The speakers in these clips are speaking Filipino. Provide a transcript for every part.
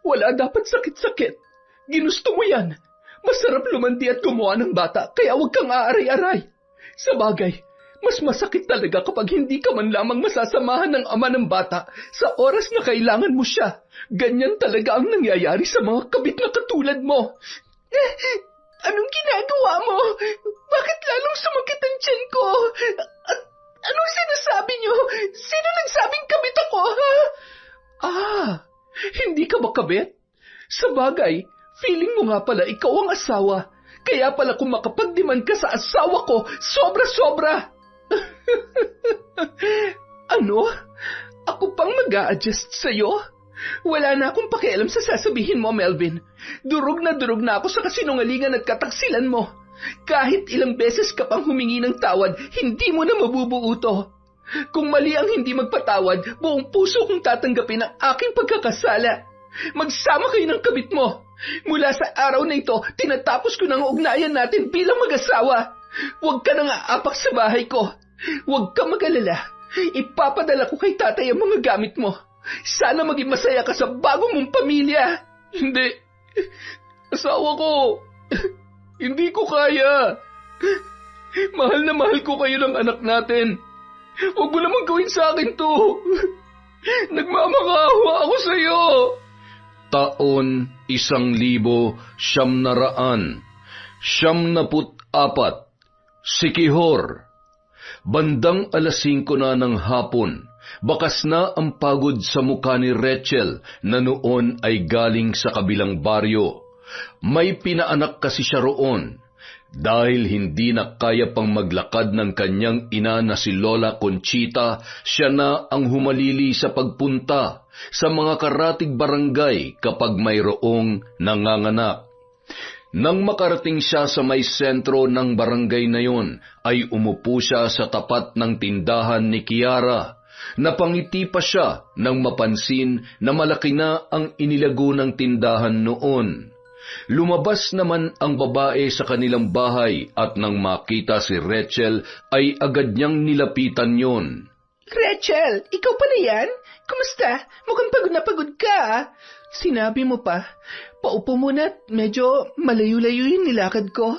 Wala dapat sakit-sakit. Ginusto mo yan. Masarap lumandi at gumawa ng bata, kaya huwag kang aaray-aray. Sa bagay, mas masakit talaga kapag hindi ka man lamang masasamahan ng ama ng bata sa oras na kailangan mo siya. Ganyan talaga ang nangyayari sa mga kabit na katulad mo. Anong ginagawa mo? Bakit lalong sumakit ang tiyan ko? At anong sinasabi niyo? Sino nagsabing kabit ako, ha? Hindi ka ba kabit? Sa bagay, feeling mo nga pala ikaw ang asawa. Kaya pala kung makapagdiman ka sa asawa ko, sobra-sobra. Ano? Ako pang mag-a-adjust sa'yo? Wala na akong pakialam sa sasabihin mo, Melvin. Durog na ako sa kasinungalingan at kataksilan mo. Kahit ilang beses ka pang humingi ng tawad, hindi mo na mabubuo to. Kung mali ang hindi magpatawad, buong puso kong tatanggapin ang aking pagkakasala. Magsama kayo ng kabit mo. Mula sa araw na ito, tinatapos ko ng ugnayan natin bilang mag-asawa. Huwag ka nang aapak sa bahay ko. Huwag ka mag-alala. Ipapadala ko kay tatay ang mga gamit mo. Sana maging masaya ka sa bago mong pamilya. Hindi. Asawa ko. Hindi ko kaya. Mahal na mahal ko kayo ng anak natin. Huwag mo naman gawin sa akin to. Nagmamakaawa ako sa iyo. Taon 1900, 74, Sikihor. Bandang 5:00 na ng hapon, bakas na ang pagod sa mukha ni Rachel na noon ay galing sa kabilang baryo. May pinaanak kasi siya roon. Dahil hindi na kaya pang maglakad ng kanyang ina na si Lola Conchita, siya na ang humalili sa pagpunta sa mga karatig barangay kapag mayroong nanganganak. Nang makarating siya sa may sentro ng barangay na yon, ay umupo siya sa tapat ng tindahan ni Kiara. Napangiti pa siya nang mapansin na malaki na ang inilago ng tindahan noon. Lumabas naman ang babae sa kanilang bahay at nang makita si Rachel ay agad niyang nilapitan yon. Rachel, ikaw pa na yan? Kumusta? Mukhang pagod na pagod ka. Sinabi mo pa, paupo muna at medyo malayo-layo yung nilakad ko.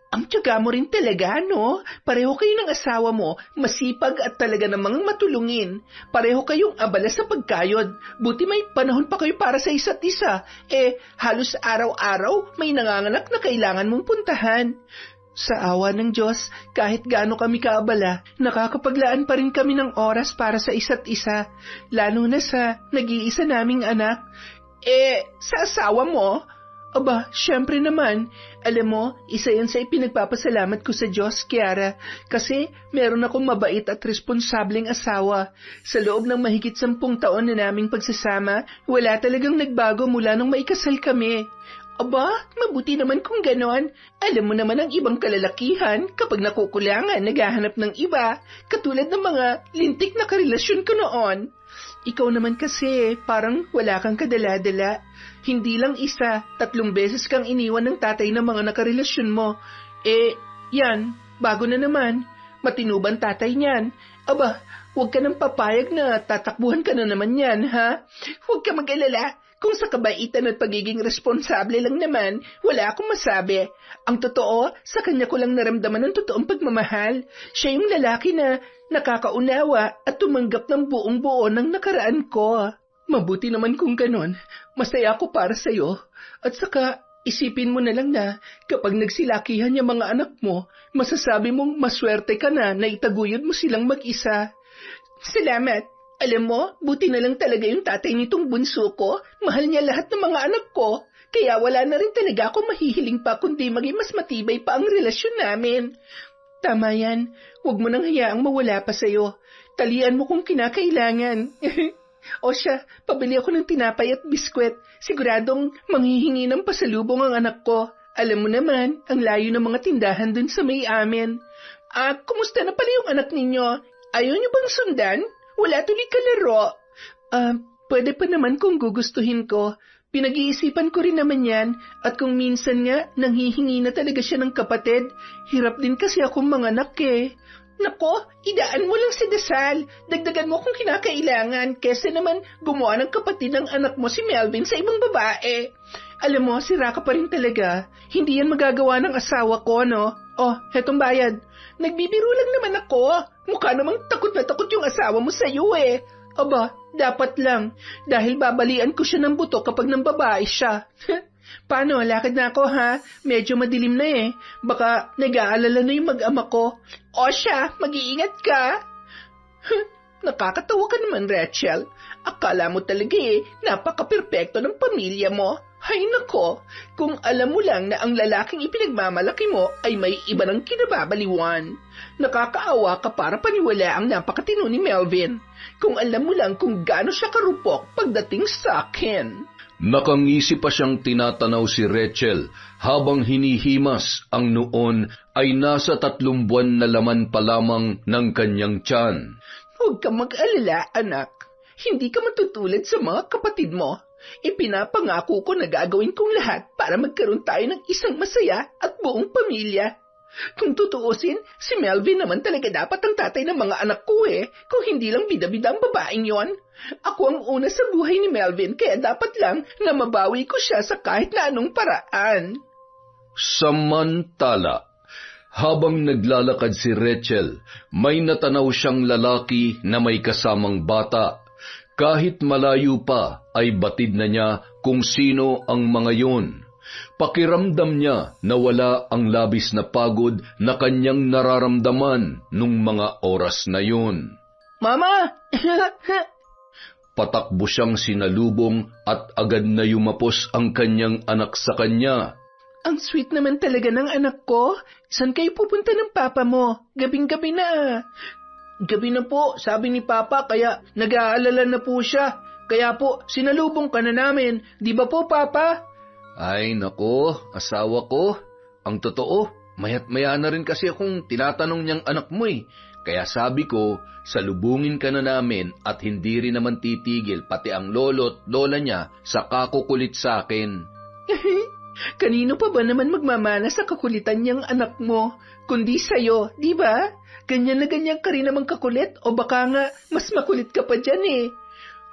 Ang tiyaga mo rin talaga, no? Pareho kayo ng asawa mo, masipag at talaga namang matulungin. Pareho kayong abala sa pagkayod. Buti may panahon pa kayo para sa isa't isa. Halos araw-araw may nanganganak na kailangan mong puntahan. Sa awa ng Diyos, kahit gaano kami kaabala, nakakapaglaan pa rin kami ng oras para sa isa't isa. Lalo na sa nag-iisa naming anak. Sa asawa mo? Aba, syempre naman. Alam mo, isa yan sa ipinagpapasalamat ko sa Diyos, Kiara, kasi meron akong mabait at responsableng asawa. Sa loob ng mahigit 10 taon na naming pagsasama, wala talagang nagbago mula nung maikasal kami. Aba, mabuti naman kung ganon. Alam mo naman ang ibang kalalakihan, kapag nakukulangan, naghahanap ng iba, katulad ng mga lintik na karelasyon ko noon. Ikaw naman kasi, parang wala kang kadala-dala. Hindi lang isa, 3 beses kang iniwan ng tatay ng mga nakarelasyon mo. Yan, bago na naman. Matinuban tatay niyan. Aba, huwag ka nang papayag na tatakbuhan ka na naman yan, ha? Huwag ka mag-alala. Kung sa kabaitan at pagiging responsable lang naman, wala akong masabi. Ang totoo, sa kanya ko lang naramdaman ng totoong pagmamahal. Siya yung lalaki na nakakaunawa at tumanggap ng buong-buo ng nakaraan ko. Mabuti naman kung ganon, masaya ako para sa'yo. At saka, isipin mo na lang na kapag nagsilakihan yung mga anak mo, masasabi mong maswerte ka na itaguyod mo silang mag-isa. Salamat. Alam mo, buti na lang talaga yung tatay nitong bunso ko. Mahal niya lahat ng mga anak ko. Kaya wala na rin talaga akong mahihiling pa kundi maging mas matibay pa ang relasyon namin. Tama yan. Huwag mo nang hayaang mawala pa sa'yo. Talian mo kung kinakailangan. O siya, pabili ako ng tinapay at biskwet. Siguradong manghihingi ng pasalubong ang anak ko. Alam mo naman, ang layo ng mga tindahan dun sa may amin. Kumusta na pala yung anak ninyo? Ayaw niyo bang sundan? Wala tuloy kalaro. Pwede pa naman kung gugustuhin ko. Pinag-iisipan ko rin naman yan. At kung minsan nga, nanghihingi na talaga siya ng kapatid. Hirap din kasi akong manganak eh. Nako, idaan mo lang si Dasal. Dagdagan mo kung kinakailangan kesa naman gumawa ng kapatid ng anak mo si Melvin sa ibang babae. Alam mo, sira ka pa rin talaga. Hindi yan magagawa ng asawa ko, no? Oh, hetong bayad. Nagbibiro lang naman ako. Mukha namang takot na takot yung asawa mo sa'yo eh. Aba, dapat lang. Dahil babalian ko siya ng buto kapag nang babae siya. Paano, lakad na ako ha? Medyo madilim na eh. Baka nag-aalala na yung mag-ama ko. O siya, mag-iingat ka. Nakakatawa ka naman, Rachel. Akala mo talaga eh, napaka-perpekto ng pamilya mo. Hay nako, kung alam mo lang na ang lalaking ipinagmamalaki mo ay may iba ng kinababaliwan. Nakakaawa ka para paniwala ang napakatino ni Melvin. Kung alam mo lang kung gaano siya karupok pagdating sa akin. Nakangisi pa siyang tinatanaw si Rachel habang hinihimas ang noon ay nasa 3 buwan na laman pa lamang ng kanyang tiyan. Huwag kang mag-alala, anak. Hindi ka matutulad sa mga kapatid mo. Ipinapangako ko na gagawin kong lahat para magkaroon tayo ng isang masaya at buong pamilya. Kung tutuusin, si Melvin naman talaga dapat ang tatay ng mga anak ko eh, kung hindi lang bida-bida ang babaeng yon. Ako ang una sa buhay ni Melvin, kaya dapat lang na mabawi ko siya sa kahit na anong paraan. Samantala, habang naglalakad si Rachel, may natanaw siyang lalaki na may kasamang bata. Kahit malayo pa, ay batid na niya kung sino ang mga yun. Pakiramdam niya na wala ang labis na pagod na kanyang nararamdaman nung mga oras na yun. Mama! Patakbo siyang sinalubong at agad na yumapos ang kanyang anak sa kanya. Ang sweet naman talaga ng anak ko. Saan kayo pupunta ng papa mo? Gabing-gabi na. Gabi na po, sabi ni Papa, kaya nag-aalala na po siya. Kaya po, sinalubong ka na namin. Di ba po, Papa? Ay, nako, asawa ko. Ang totoo, mayat-maya na rin kasi akong tinatanong niyang anak mo eh. Kaya sabi ko, salubungin ka na namin at hindi rin naman titigil pati ang lolo't lola niya sa kakukulit sa akin. Kanino pa ba naman magmamana sa kakulitan niyang anak mo? Kundi sa'yo, di ba? Ganyan na ganyan ka rin naman kakulit o baka nga mas makulit ka pa dyan eh.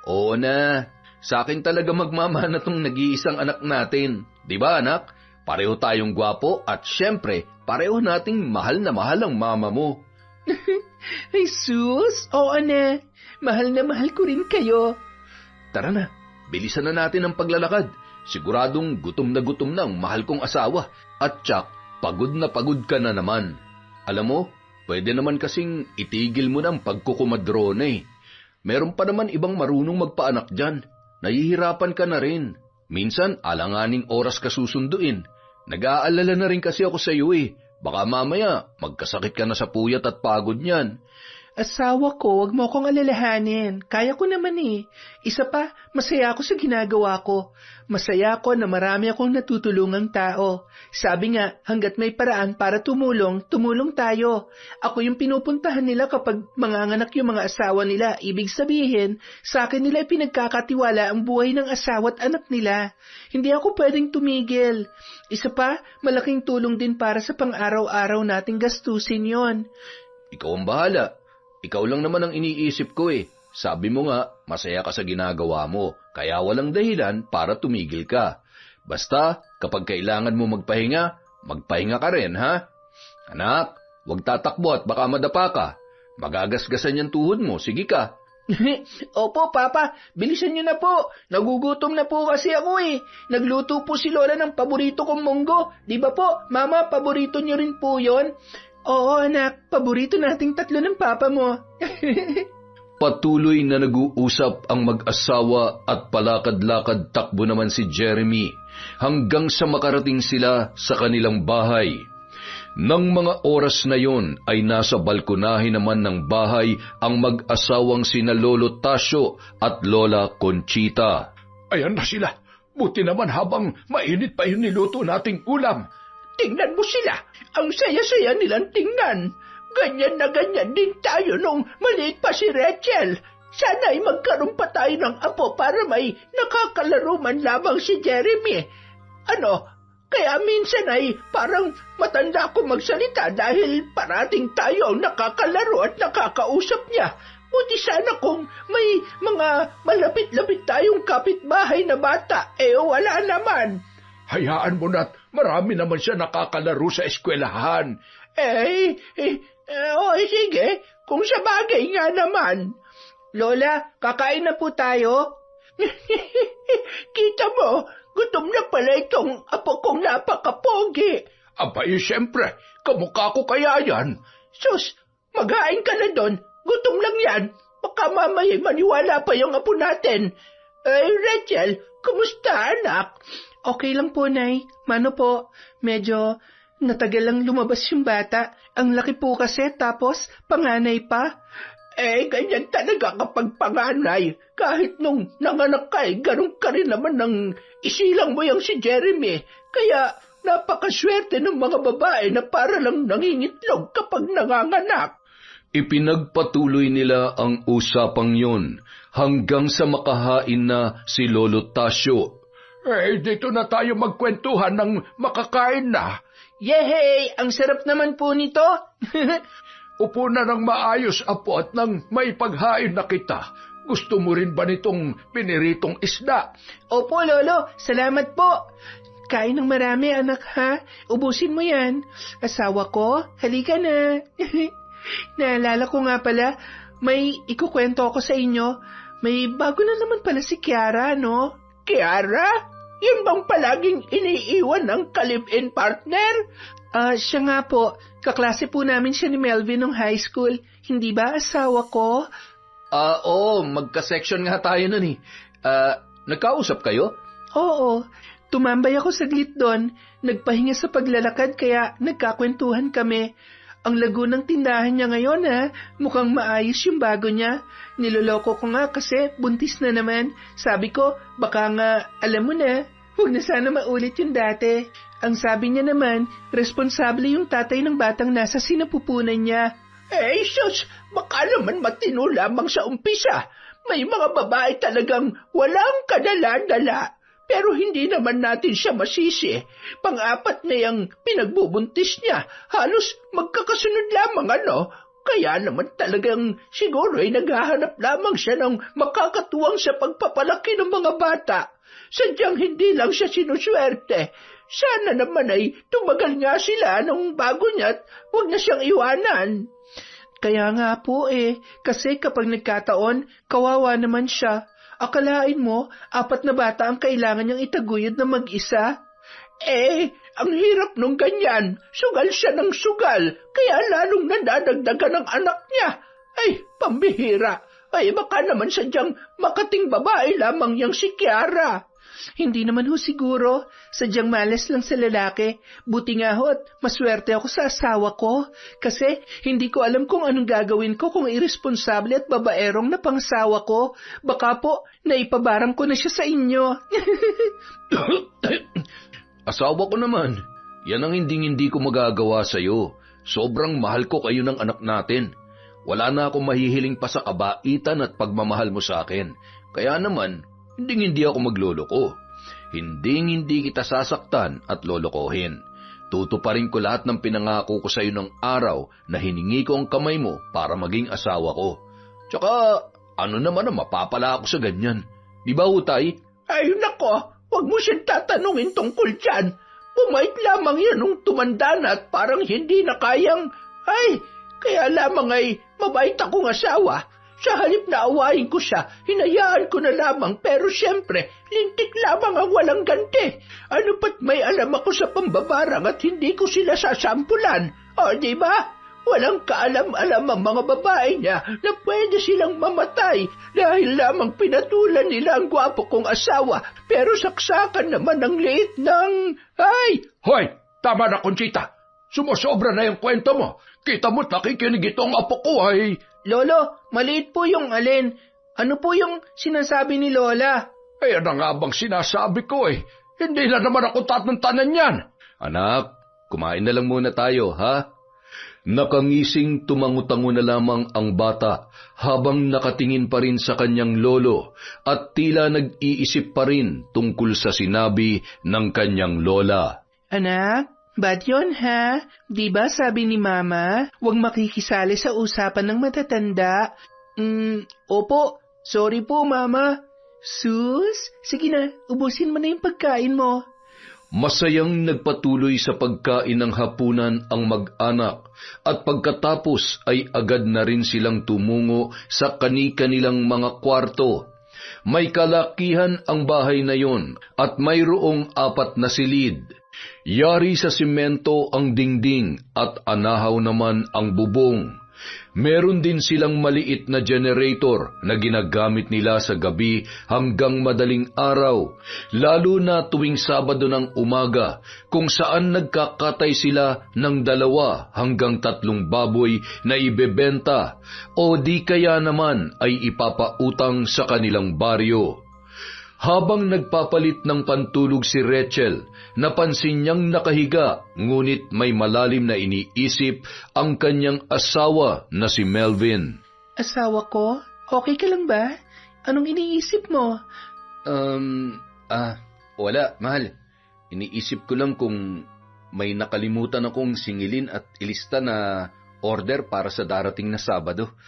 Oo na, sa akin talaga magmamana tong nag-iisang anak natin. Di ba anak? Pareho tayong gwapo at syempre, pareho nating mahal na mahal ang mama mo. Ay sus, oo na. Mahal na mahal ko rin kayo. Tara na, bilisan na natin ang paglalakad. Siguradong gutom na ang mahal kong asawa at tsak, pagod na pagod ka na naman. Alam mo, pwede naman kasing itigil mo na ang pagkukumadrone eh. Meron pa naman ibang marunong magpaanak dyan. Nahihirapan ka na rin. Minsan, alanganing oras ka susunduin. Nag-aalala na rin kasi ako sa iyo eh. Baka mamaya, magkasakit ka na sa puyat at pagod niyan. Asawa ko, wag mo akong alalahanin. Kaya ko naman eh. Isa pa, masaya ako sa ginagawa ko. Masaya ako na marami akong natutulungang tao. Sabi nga, hanggat may paraan para tumulong, tumulong tayo. Ako yung pinupuntahan nila kapag manganganak yung mga asawa nila. Ibig sabihin, sa akin nila pinagkakatiwala ang buhay ng asawa at anak nila. Hindi ako pwedeng tumigil. Isa pa, malaking tulong din para sa pang-araw-araw nating gastusin yon. Ikaw ang bahala. Ikaw lang naman ang iniisip ko eh. Sabi mo nga, masaya ka sa ginagawa mo, kaya walang dahilan para tumigil ka. Basta, kapag kailangan mo magpahinga, magpahinga ka rin, ha? Anak, huwag tatakbo at baka madapa ka. Magagasgasan yung tuhod mo, sige ka. Opo, Papa, bilisan niyo na po. Nagugutom na po kasi ako eh. Nagluto po si Lola ng paborito kong munggo. Di ba po, Mama, paborito niyo rin po yon? Oo, anak. Paborito nating tatlo ng papa mo. Patuloy na nag-uusap ang mag-asawa at palakad-lakad takbo naman si Jeremy hanggang sa makarating sila sa kanilang bahay. Nang mga oras na yon ay nasa balkonahe naman ng bahay ang mag-asawang sina Lolo Tasio at Lola Conchita. Ayan na sila. Buti naman habang mainit pa yung niluto nating ulam. Tingnan mo sila. Ang saya-saya nilang tingnan. Ganyan na ganyan din tayo nung maliit pa si Rachel. Sana ay magkaroon pa tayo ng apo para may nakakalaro man lamang si Jeremy. Ano, Kaya minsan ay parang matanda ako magsalita dahil parating tayo ang nakakalaro at nakakausap niya. Buti sana kung may mga malapit-lapit tayong kapitbahay na bata, wala naman. Hayaan mo na't marami naman siya nakakalaro sa eskwelahan. Sige, kung sa bagay nga naman. Lola, kakain na po tayo. Kita mo, gutom na pala itong apo kong napakapogi. Siyempre, kamukha ko kaya yan. Sus, maghain ka na doon. Gutom lang yan. Baka mamaya maniwala pa yung apo natin. Rachel, kumusta anak? Okay lang po, Nay. Mano po, medyo natagal lang lumabas yung bata. Ang laki po kasi, tapos panganay pa. Ganyan talaga kapag panganay. Kahit nung nanganak ka, ganun ka rin naman ng isilang mo yung si Jeremy. Kaya napakaswerte ng mga babae na para lang nangingitlog kapag nanganganak. Ipinagpatuloy nila ang usapang yun hanggang sa makahain na si Lolo Tasyo. Dito na tayo magkwentuhan ng makakain na. Yehey! Ang sarap naman po nito. Upo na ng maayos, apo, at nang maipaghain na kita. Gusto mo rin ba nitong piniritong isda? Opo, Lolo. Salamat po. Kain ng marami, anak, ha? Ubusin mo yan. Asawa ko, halika na. Naalala ko nga pala, may ikukwento ako sa inyo. May bago na naman pala si Kiara, no? Kiara? Yan bang palaging iniiwan ng ka-live-in partner? Siya nga po. Kaklase po namin siya ni Melvin nung high school. Hindi ba asawa ko? Oo, magka-section nga tayo nun eh. Nagkausap kayo? Oo. Tumambay ako saglit doon. Nagpahinga sa paglalakad kaya nagkakwentuhan kami. Ang lago ng tindahan niya ngayon, ha? Mukhang maayos yung bago niya. Niloloko ko nga kasi buntis na naman. Sabi ko, baka nga alam mo na, huwag na sana maulit yung dati. Ang sabi niya naman, responsable yung tatay ng batang nasa sinapupunan niya. Sus, baka naman matino lamang sa umpisa. May mga babae talagang walang kadala-dala. Pero hindi naman natin siya masisi. Pang-apat na yung pinagbubuntis niya. Halos magkakasunod lamang, ano? Kaya naman talagang siguro ay naghahanap lamang siya ng makakatuwang sa pagpapalaki ng mga bata. Sadyang hindi lang siya sinuswerte. Sana naman ay tumagal nga sila nung bago niya at huwag na siyang iwanan. Kaya nga po kasi kapag nagkataon, kawawa naman siya. Akalain mo, 4 na bata ang kailangan niyang itaguyod na mag-isa? Ang hirap nung ganyan. Sugal siya ng sugal, kaya lalong nadadagdagan ng anak niya. Pambihira. Baka naman sadyang makating babae lamang yang si Kiara. Hindi naman ho siguro. Sadyang malas lang sa lalaki. Buti nga ho at maswerte ako sa asawa ko. Kasi hindi ko alam kung anong gagawin ko kung irresponsable at babaerong na pangsawa ko. Baka po, naipabarang ko na siya sa inyo. Asawa ko naman. Yan ang hindi ko magagawa sa'yo. Sobrang mahal ko kayo ng anak natin. Wala na akong mahihiling pa sa kabaitan at pagmamahal mo sa akin. Kaya naman, hindi ako magloloko. Hindi kita sasaktan at lolokohin. Tutuparin ko lahat ng pinangako ko sa iyo ng araw na hiningi ko ang kamay mo para maging asawa ko. Tsaka, ano naman ang mapapala ako sa ganyan? Di ba, Utay? Nako, wag mo siyang tatanungin tungkol dyan. Bumait lamang yan nung tumanda na at parang hindi na kayang... Kaya lamang ay mabait akong asawa. Sa halip na awayin ko siya, hinayaan ko na lamang pero siyempre, lintik lamang ang walang ganti. Ano pat may alam ako sa pambabarang at hindi ko sila sasampulan. Di ba? Walang kaalam-alam ang mga babae niya na pwede silang mamatay dahil lamang pinatulan nila ang gwapo kong asawa pero saksakan naman ang liit ng... Hoy! Tama na, Conchita! Sumusobra na yung kwento mo. Kita mo't nakikinig itong apo ko, Lolo, maliit po yung alin. Ano po yung sinasabi ni Lola? Ano nga bang sinasabi ko Hindi na naman ako tatantanan yan. Anak, kumain na lang muna tayo, ha? Nakangising tumangutango na lamang ang bata habang nakatingin pa rin sa kanyang lolo at tila nag-iisip pa rin tungkol sa sinabi ng kanyang lola. Anak, bad yun ha? Di ba sabi ni Mama, huwag makikisali sa usapan ng matatanda? Opo, sorry po Mama. Sus, sige na, ubusin mo na yung pagkain mo. Masayang nagpatuloy sa pagkain ng hapunan ang mag-anak at pagkatapos ay agad na rin silang tumungo sa kani-kanilang mga kwarto. May kalakihan ang bahay na yon at mayroong 4 na silid. Yari sa simento ang dingding at anahaw naman ang bubong. Meron din silang maliit na generator na ginagamit nila sa gabi hanggang madaling araw, lalo na tuwing Sabado ng umaga, kung saan nagkakatay sila ng 2 hanggang 3 baboy na ibebenta o di kaya naman ay ipapautang sa kanilang baryo. Habang nagpapalit ng pantulog si Rachel, napansin niyang nakahiga, ngunit may malalim na iniisip ang kanyang asawa na si Melvin. Asawa ko, okay ka lang ba? Anong iniisip mo? Wala, mahal. Iniisip ko lang kung may nakalimutan akong singilin at ilista na order para sa darating na Sabado.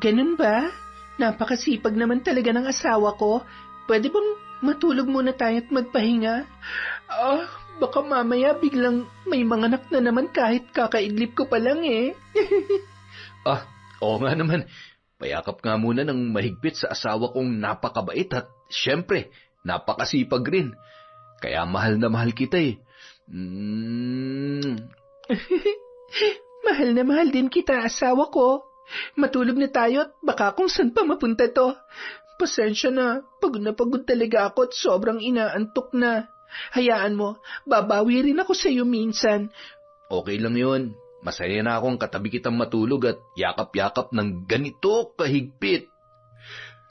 Ganun ba? Napakasipag naman talaga ng asawa ko. Pwede bang matulog muna tayo at magpahinga? Baka mamaya biglang may manganak na naman kahit kakaidlip ko pa lang eh. Oo nga naman. Payakap nga muna ng mahigpit sa asawa kong napakabait at syempre, napakasipag rin. Kaya mahal na mahal kita eh. Mahal na mahal din kita, asawa ko. Matulog na tayo at baka kung saan pa mapunta to. Pasensya na pagod talaga ako at sobrang inaantok na. Hayaan mo, babawi rin ako sa iyo minsan. Okay lang yun. Masaya na akong katabi kitang matulog at yakap-yakap ng ganito kahigpit.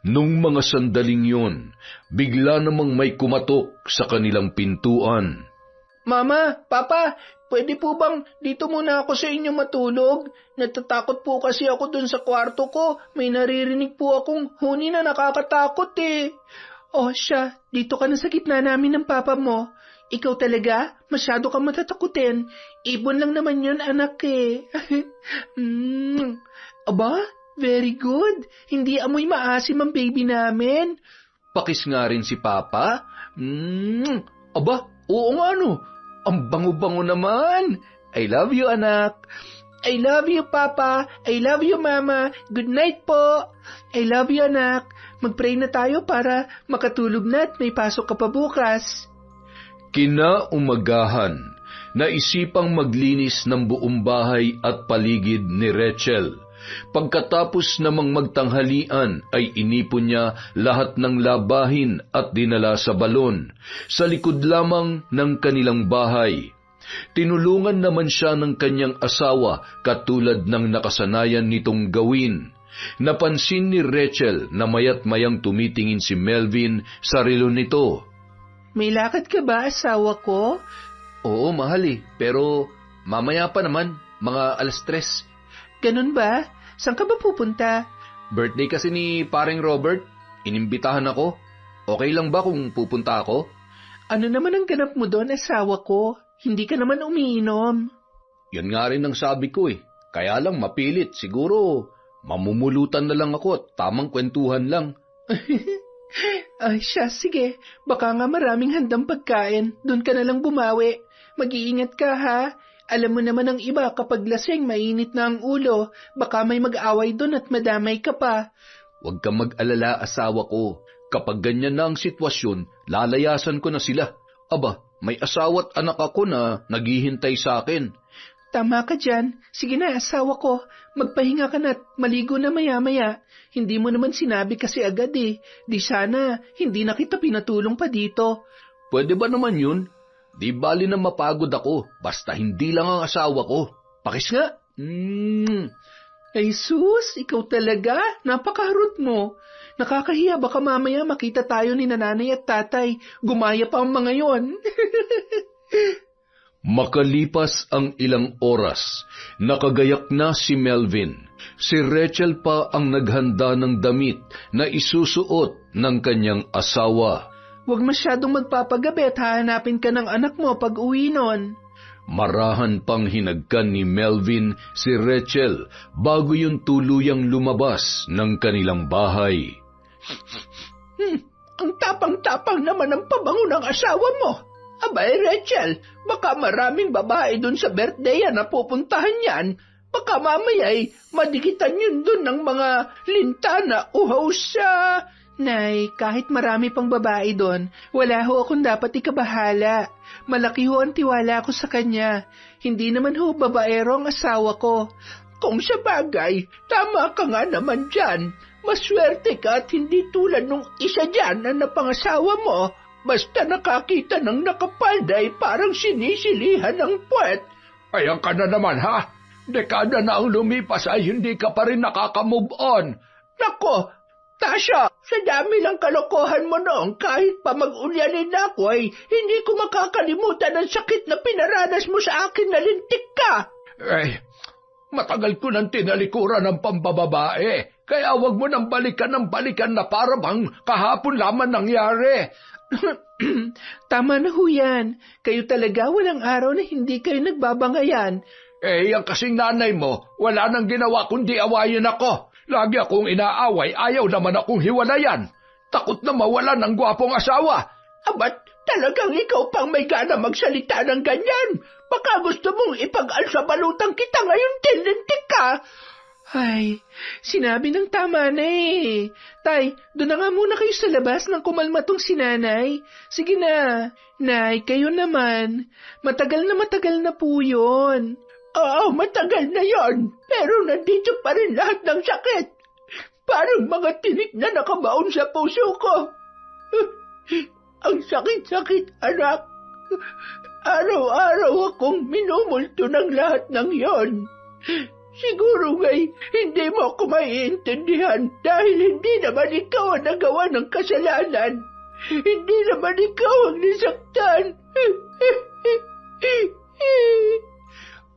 Nung mga sandaling yun, bigla namang may kumatok sa kanilang pintuan. Mama, Papa, pwede po bang dito muna ako sa inyo matulog? Natatakot po kasi ako dun sa kwarto ko. May naririnig po akong huni na nakakatakot eh. Siya, dito ka na sa gitna namin ng papa mo. Ikaw talaga, masyado kang matatakutin. Ibon lang naman yun, anak eh. Aba, very good. Hindi amoy maasim ang baby namin. Pakis nga rin si Papa. Aba, oo nga no. Ang bango-bango naman. I love you, anak. I love you, Papa. I love you, Mama. Good night po. I love you, anak. Mag-pray na tayo para makatulog na at may pasok ka pa bukas. Kinaumagahan, naisipang maglinis ng buong bahay at paligid ni Rachel. Pagkatapos namang magtanghalian ay inipon niya lahat ng labahin at dinala sa balon, sa likod lamang ng kanilang bahay. Tinulungan naman siya ng kanyang asawa katulad ng nakasanayan nitong gawin. Napansin ni Rachel na mayat mayang tumitingin si Melvin sa relo nito. May lakad ka ba, asawa ko? Oo, mahal pero mamaya pa naman, mga 3:00. Ganun ba? Saan ka ba pupunta? Birthday kasi ni paring Robert. Inimbitahan ako. Okay lang ba kung pupunta ako? Ano naman ang ganap mo doon, asawa ko? Hindi ka naman umiinom. Yan nga rin ang sabi ko Kaya lang mapilit. Siguro mamumulutan na lang ako at tamang kwentuhan lang. Siya, sige. Baka nga maraming handang pagkain. Doon ka na lang bumawi. Mag-iingat ka ha. Alam mo naman ang iba kapag lasing mainit na ang ulo. Baka may mag-away doon at madamay ka pa. Huwag kang mag-alala, asawa ko. Kapag ganyan na ang sitwasyon, lalayasan ko na sila. Aba, may asawa at anak ako na naghihintay sa akin. Tama ka dyan. Sige na, asawa ko. Magpahinga ka na at maligo na maya-maya. Hindi mo naman sinabi kasi agad eh. Di sana, hindi na kita pinatulong pa dito. Pwede ba naman yun? Di bali na mapagod ako, basta hindi lang ang asawa ko. Pakis nga. Ay sus, ikaw talaga. Napakaharot mo. Nakakahiya, baka mamaya makita tayo ni nanay at tatay. Gumaya pa ang mga yon. Makalipas ang ilang oras, nakagayak na si Melvin. Si Rachel pa ang naghanda ng damit na isusuot ng kanyang asawa. Huwag masyadong magpapagabi at hahanapin ka ng anak mo pag uwi nun. Marahan pang hinagkan ni Melvin si Rachel bago yung tuluyang lumabas ng kanilang bahay. Ang tapang-tapang naman ang pabango ng asawa mo. Abay, Rachel, baka maraming babae dun sa birthday na pupuntahan yan. Baka mamaya'y madikitan yun dun ng mga lintana uhaw sa... Nay, kahit marami pang babae doon, wala ho akong dapat ikabahala. Malaki ho ang tiwala ko sa kanya. Hindi naman ho babaero ang asawa ko. Kung sa bagay, tama ka nga naman dyan. Maswerte ka at hindi tulad nung isa dyan na napangasawa mo. Basta nakakita ng nakapalday parang sinisilihan ng puwet. Ayan ka na naman, ha? Dekada na ang lumipas ay hindi ka pa rin nakaka-move on. Nako, Tasha, sa dami ng kalokohan mo noong kahit pa mag-ulyanin ako ay hindi ko makakalimutan ang sakit na pinaranas mo sa akin na lintik ka. Matagal ko nang tinalikuran ng pambababae, kaya wag mo nang balikan ng balikan na para bang kahapon lamang nangyari. Tama na ho yan. Kayo talaga walang araw na hindi kayo nagbabangayan. Ang kasing nanay mo, wala nang ginawa kundi awayin ako. Lagi akong inaaway, ayaw naman akong hiwalayan. Takot na mawala ng gwapong asawa. Abat, talagang ikaw pang may gana magsalita ng ganyan. Baka gusto mong ipag-alsabalutang kita ngayon din, lintik ka. Ay, sinabi ng tama na eh. Tay, doon na nga muna kayo sa labas nang kumalma tong si nanay. Sige na. Nay, kayo naman. Matagal na po yun. Oo, matagal na yon. Pero nandito pa rin lahat ng sakit. Parang mga tinik na nakabaon sa puso ko. Ang sakit-sakit, anak. Araw-araw akong minumulto ng lahat ng yon. Siguro nga'y hindi mo ako maiintindihan dahil hindi naman ikaw ang nagawa ng kasalanan. Hindi naman ikaw ang nisaktan.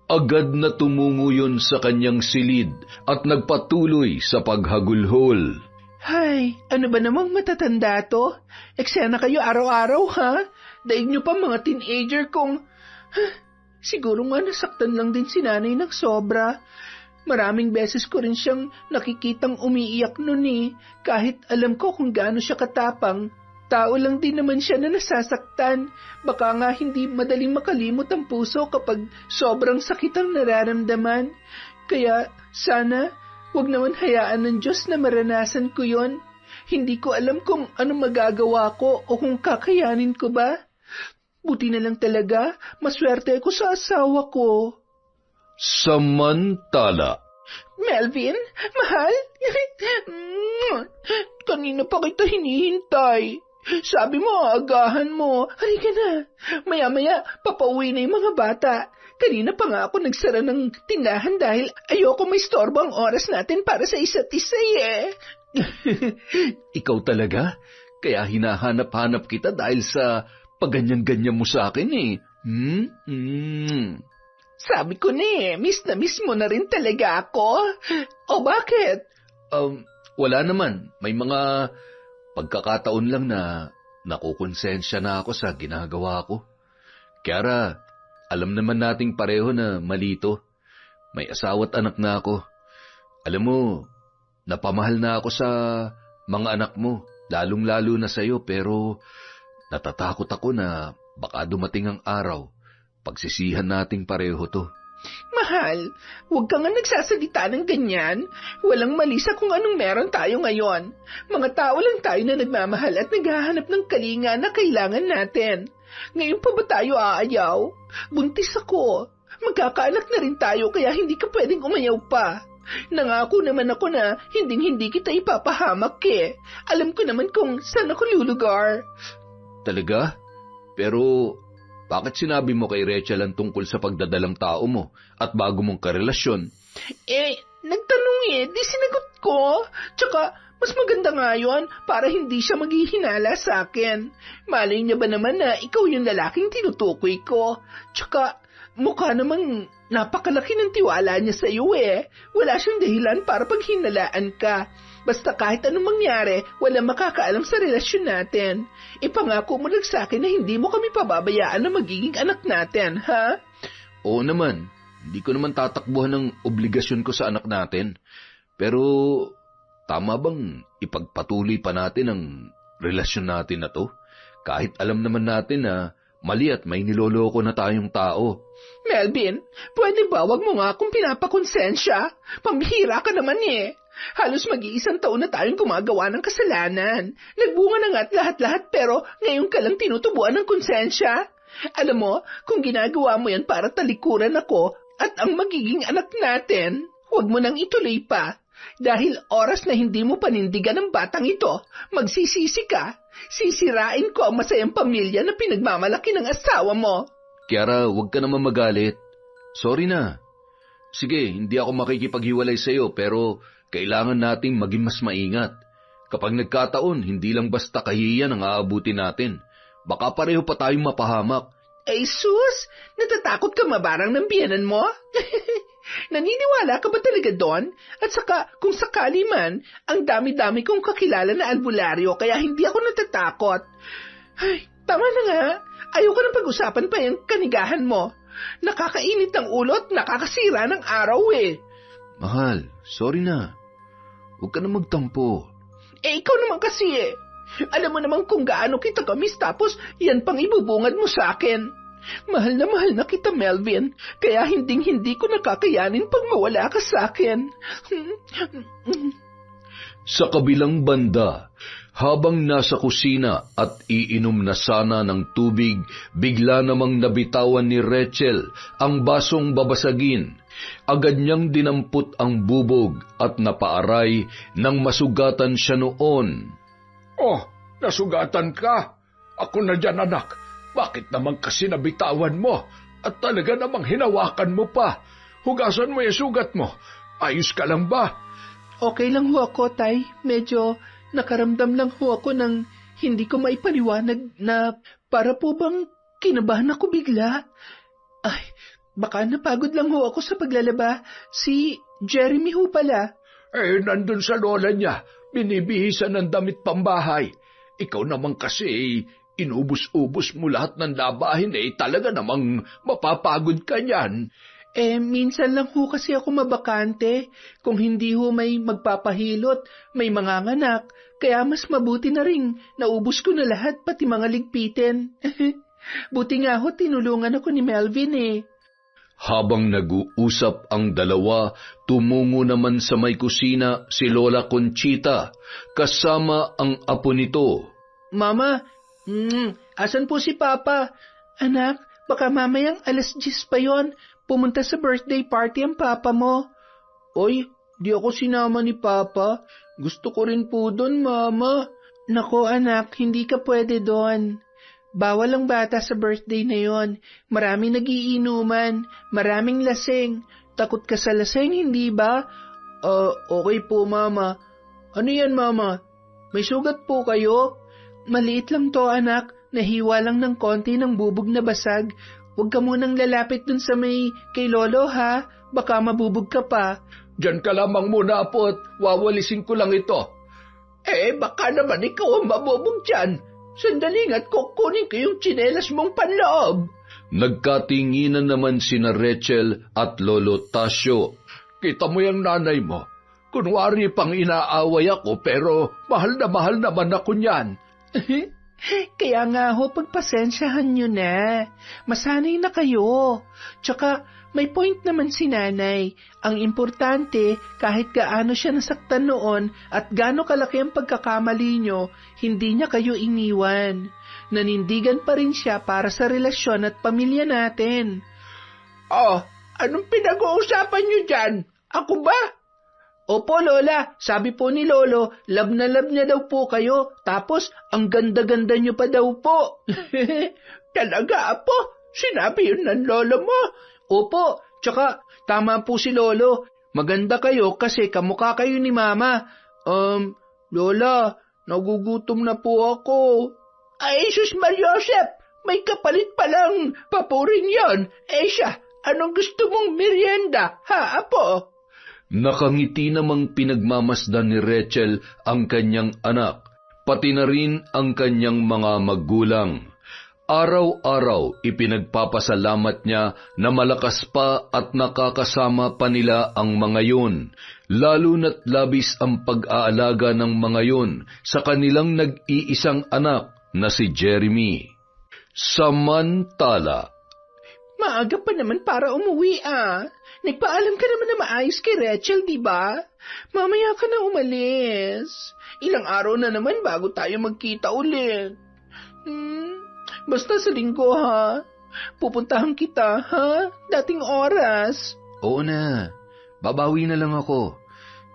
Agad na tumungo yun sa kanyang silid at nagpatuloy sa paghagulhol. Hay, ano ba namang matatanda to? Eksena kayo araw-araw, ha? Daig nyo pa mga teenager kung... Siguro nga nasaktan lang din si nanay ng sobra. Maraming beses ko rin siyang nakikitang umiiyak nun eh, kahit alam ko kung gaano siya katapang. Tao lang din naman siya na nasasaktan. Baka nga hindi madaling makalimot ang puso kapag sobrang sakit ang nararamdaman. Kaya sana wag naman hayaan ng Diyos na maranasan ko yon. Hindi ko alam kung ano magagawa ko o kung kakayanin ko ba. Buti na lang talaga, maswerte ako sa asawa ko. Samantala. Melvin, mahal? Kanina pa kita hinihintay. Sabi mo, agahan mo. Halika na. Maya-maya, papauwi na yung mga bata. Kanina pa nga ako nagsara ng tindahan dahil ayoko may storbo ang oras natin para sa isa't isa eh. Ikaw talaga? Kaya hinahanap-hanap kita dahil sa pagganyan-ganyan mo sa akin eh. Sabi ko na miss na miss mo na rin talaga ako. O bakit? Wala naman. May mga pagkakataon lang na nakukonsensya na ako sa ginagawa ko. Kaya alam naman nating pareho na malito. May asawa't anak na ako. Alam mo, napamahal na ako sa mga anak mo, lalong-lalo na sa'yo, pero natatakot ako na baka dumating ang araw, pagsisihan nating pareho to. Mahal, huwag ka nga nagsasalita ng ganyan. Walang mali sa kung anong meron tayo ngayon. Mga tao lang tayo na nagmamahal at naghahanap ng kalinga na kailangan natin. Ngayon pa ba tayo aayaw? Buntis ako. Magkakaanak na rin tayo kaya hindi ka pwedeng umayaw pa. Nangako naman ako na hinding-hindi kita ipapahamak eh. Alam ko naman kung saan ako lulugar. Talaga? Pero bakit sinabi mo kay Rachel ang tungkol sa pagdadalang tao mo at bago mong karelasyon? Nagtanong di sinagot ko. Tsaka, mas maganda nga yun para hindi siya maghihinala sa akin. Malay niya ba naman na ikaw yung lalaking tinutukoy ko? Tsaka, mukha namang napakalaki ng tiwala niya sa iyo eh. Wala siyang dahilan para paghinalaan ka. Basta kahit anong mangyari, walang makakaalam sa relasyon natin. Ipangako mo lang sa akin na hindi mo kami pababayaan na magiging anak natin, ha? Oo naman, hindi ko naman tatakbuhan ng obligasyon ko sa anak natin. Pero tama bang ipagpatuloy pa natin ang relasyon natin na to? Kahit alam naman natin na mali at may niloloko na tayong tao. Melvin, pwede ba wag mo nga akong pinapakonsensya? Pambihira ka naman eh. Halos mag-iisang taon na tayong gumagawa ng kasalanan. Nagbunga na nga't lahat-lahat pero ngayon ka lang tinutubuan ng konsensya. Alam mo, kung ginagawa mo yan para talikuran ako at ang magiging anak natin, huwag mo nang ituloy pa. Dahil oras na hindi mo panindigan ng batang ito, magsisisi ka. Sisirain ko ang masayang pamilya na pinagmamalaki ng asawa mo. Kiara, huwag ka naman magalit. Sorry na. Sige, hindi ako makikipaghiwalay sa'yo pero kailangan nating maging mas maingat. Kapag nagkataon, hindi lang basta kahihiyan ang aabutin natin. Baka pareho pa tayong mapahamak. Ay sus, natatakot ka mabarang ng biyenan mo? Naniniwala ka ba talaga doon? At saka, kung sakali man, ang dami-dami kong kakilala na albularyo kaya hindi ako natatakot. Ay, tama na nga. Ayoko nang pag-usapan pa yung kanigahan mo. Nakakainit ng ulo at nakakasira ng araw eh. Mahal, sorry na. Huwag ka na magtampo. Ikaw naman kasi eh. Alam mo naman kung gaano kita kamis tapos yan pang ibubungad mo sa akin. Mahal na kita, Melvin. Kaya hindi ko nakakayanin pag mawala ka sa akin. Sa kabilang banda, habang nasa kusina at iinom na sana ng tubig, bigla namang nabitawan ni Rachel ang basong babasagin. Agad niyang dinampot ang bubog at napaaray nang masugatan siya noon. Oh, nasugatan ka? Ako na dyan, anak. Bakit naman kasi nabitawan mo? At talaga namang hinawakan mo pa. Hugasan mo yung sugat mo. Ayos ka lang ba? Okay lang ho ako, Tay. Medyo nakaramdam lang ho ako ng hindi ko maipaliwanag na para po bang kinabahan ako bigla. Ay, baka napagod lang ho ako sa paglalaba. Si Jeremy ho pala. Nandun sa lola niya. Binibihisan ng damit pambahay. Ikaw naman kasi, inubos-ubos mo lahat ng labahin talaga namang mapapagod ka niyan. Minsan lang ho kasi ako mabakante. Kung hindi ho may magpapahilot, may manganganak, kaya mas mabuti na ring naubos ko na lahat pati mga ligpitin. Buti nga ho tinulungan ako ni Melvin eh. Habang nag-uusap ang dalawa, tumungo naman sa may kusina si Lola Conchita, kasama ang apo nito. Mama, asan po si Papa? Anak, baka mamayang 10:00 pa yon. Pumunta sa birthday party ang Papa mo. Oy, di ako sinama ni Papa. Gusto ko rin po doon, Mama. Nako anak, hindi ka pwede doon. Bawal ang bata sa birthday na yon. Maraming nagiinuman, maraming lasing. Takot ka sa lasing, hindi ba? Okay po, Mama. Ano yan, Mama? May sugat po kayo? Maliit lang to, anak. Nahiwa lang ng konti ng bubog na basag. Huwag ka munang lalapit dun sa may kay Lolo, ha? Baka mabubog ka pa. Diyan ka lamang muna, apo, at wawalisin ko lang ito. Baka naman ikaw ang mabubog dyan. Sandaling at kukunin ko yung tsinelas mong panloob. Nagkatinginan naman sina Rachel at Lolo Tasio. Kita mo yung nanay mo. Kunwari pang inaaway ako pero mahal na mahal naman ako niyan. Kaya nga ho, pagpasensyahan nyo na. Masanay na kayo. Tsaka, may point naman si nanay. Ang importante, kahit gaano siya nasaktan noon at gaano kalaki ang pagkakamali nyo, hindi niya kayo iniwan. Nanindigan pa rin siya para sa relasyon at pamilya natin. Oh, anong pinag-uusapan nyo dyan? Ako ba? Opo, Lola. Sabi po ni Lolo, love na love niya daw po kayo. Tapos, ang ganda-ganda niyo pa daw po. Talaga, Apo? Sinabi yun ng Lolo mo? Opo, tsaka tama po si Lolo. Maganda kayo kasi kamukha kayo ni Mama. Lola, nagugutom na po ako. Ay, Jesus Mariosep, may kapalit palang papuring yon. Siya, anong gusto mong merienda, ha, Apo? Nakangiti namang pinagmamasdan ni Rachel ang kanyang anak, pati na rin ang kanyang mga magulang. Araw-araw ipinagpapasalamat niya na malakas pa at nakakasama pa nila ang mga yun, lalo na't labis ang pag-aalaga ng mga yun sa kanilang nag-iisang anak na si Jeremy. Samantala, Maaga pa naman para umuwi Nagpaalam ka naman na maayos kay Rachel, di ba? Mamaya ka na umalis. Ilang araw na naman bago tayo magkita ulit. Basta sa linggo, ha? Pupuntahan kita, ha? Dating oras. oo na, babawi na lang ako.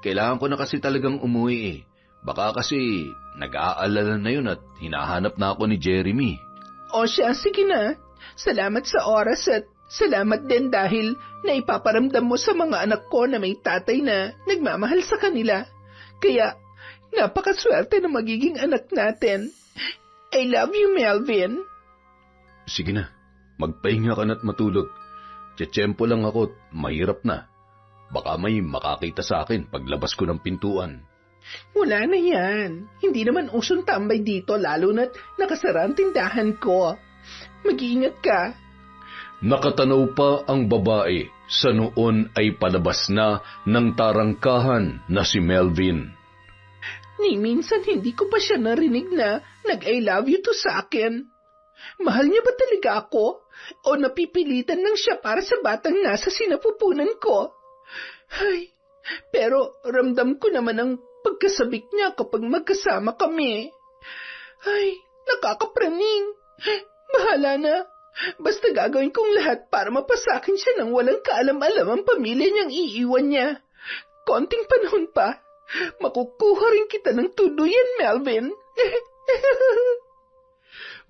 Kailangan ko na kasi talagang umuwi eh. Baka kasi nag-aalala na yun at hinahanap na ako ni Jeremy. O siya, sige na. Salamat sa oras at salamat din dahil naipaparamdam mo sa mga anak ko na may tatay na nagmamahal sa kanila. Kaya, napakaswerte na magiging anak natin. I love you, Melvin. Sige na, magpahinga ka na't matulog. Tsetsempo lang ako, mahirap na. Baka may makakita sa akin paglabas ko ng pintuan. Wala na yan. Hindi naman usong tambay dito lalo na't nakasara ang tindahan ko. Mag-iingat ka. Nakatanaw pa ang babae sa noon ay palabas na ng tarangkahan na si Melvin. Ni minsan hindi ko pa siya narinig na nag-I love you to sa akin. Mahal niya ba talaga ako? O napipilitan lang siya para sa batang nasa sinapupunan ko? Ay, pero ramdam ko naman ang pagkasabik niya kapag magkasama kami. Ay, nakakapraning. Bahala na. Basta gagawin kong lahat para mapasakin siya nang walang kaalam-alam ang pamilya niyang iiwan niya. Konting panahon pa, makukuha rin kita ng tuluyan, Melvin.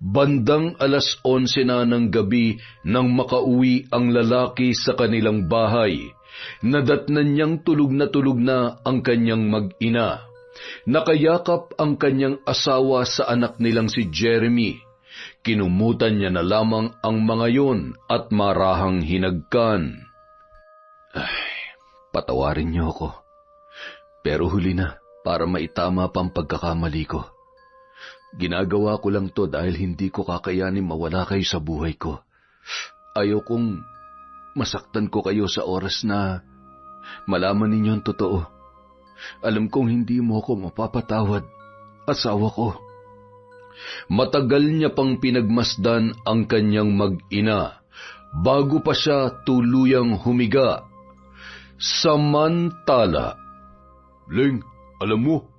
Bandang 11:00 na ng gabi nang makauwi ang lalaki sa kanilang bahay. Nadatnan niyang tulog na ang kanyang mag-ina. Nakayakap ang kanyang asawa sa anak nilang si Jeremy. Kinumutan niya na lamang ang mga yon at marahang hinagkan. Ay, patawarin niyo ako. Pero huli na para maitama pa ang pagkakamali ko. Ginagawa ko lang to dahil hindi ko kakayanin mawala kayo sa buhay ko. Ayaw kong masaktan ko kayo sa oras na malaman ninyo ang totoo. Alam kong hindi mo ako mapapatawad, asawa ko. Matagal niya pang pinagmasdan ang kanyang mag-ina bago pa siya tuluyang humiga. Samantala, Leng, alam mo,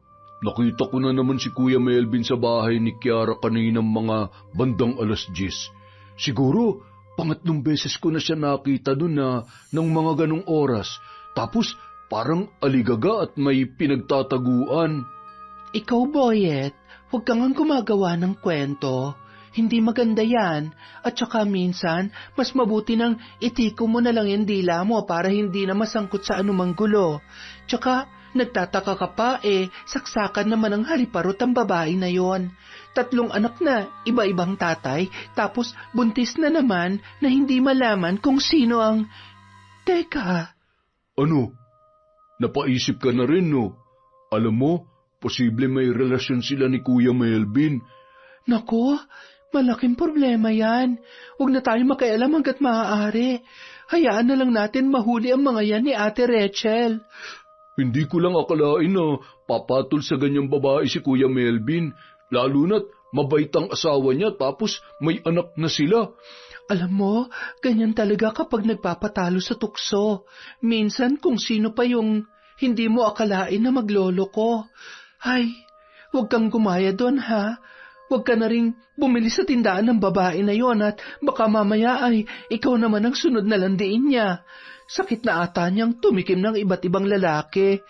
nakita ko na naman si Kuya Melvin sa bahay ni Kiara kaninang mga bandang 10:00. Siguro, pangatlong beses ko na siya nakita doon na ng mga ganong oras. Tapos, parang aligaga at may pinagtataguan. Ikaw, Boyet, huwag kang gumagawa ng kwento. Hindi maganda yan. At saka minsan, mas mabuti nang itiko mo na lang yung dila mo para hindi na masangkot sa anumang gulo. Tsaka, nagtataka ka pa saksakan naman ang haliparot ang babae na yon. 3 anak na, iba-ibang tatay, tapos buntis na naman na hindi malaman kung sino ang... Teka. Ano? Napaisip ka na rin, no? Alam mo, posible may relasyon sila ni Kuya Melvin. Naku, malaking problema yan. Huwag na tayo makialam hanggat maaari. Hayaan na lang natin mahuli ang mga yan ni Ate Rachel. Hindi ko lang akalain na papatol sa ganyang babae si Kuya Melvin, lalo na't mabait ang asawa niya tapos may anak na sila. Alam mo, ganyan talaga kapag nagpapatalo sa tukso. Minsan kung sino pa yung hindi mo akalain na maglolo ko. Ay, huwag kang gumaya doon ha. Huwag ka na ring bumili sa tindahan ng babae na yon at baka mamaya ay ikaw naman ang sunod na landiin niya. Sakit na ata niyang tumikim ng iba't ibang lalaki.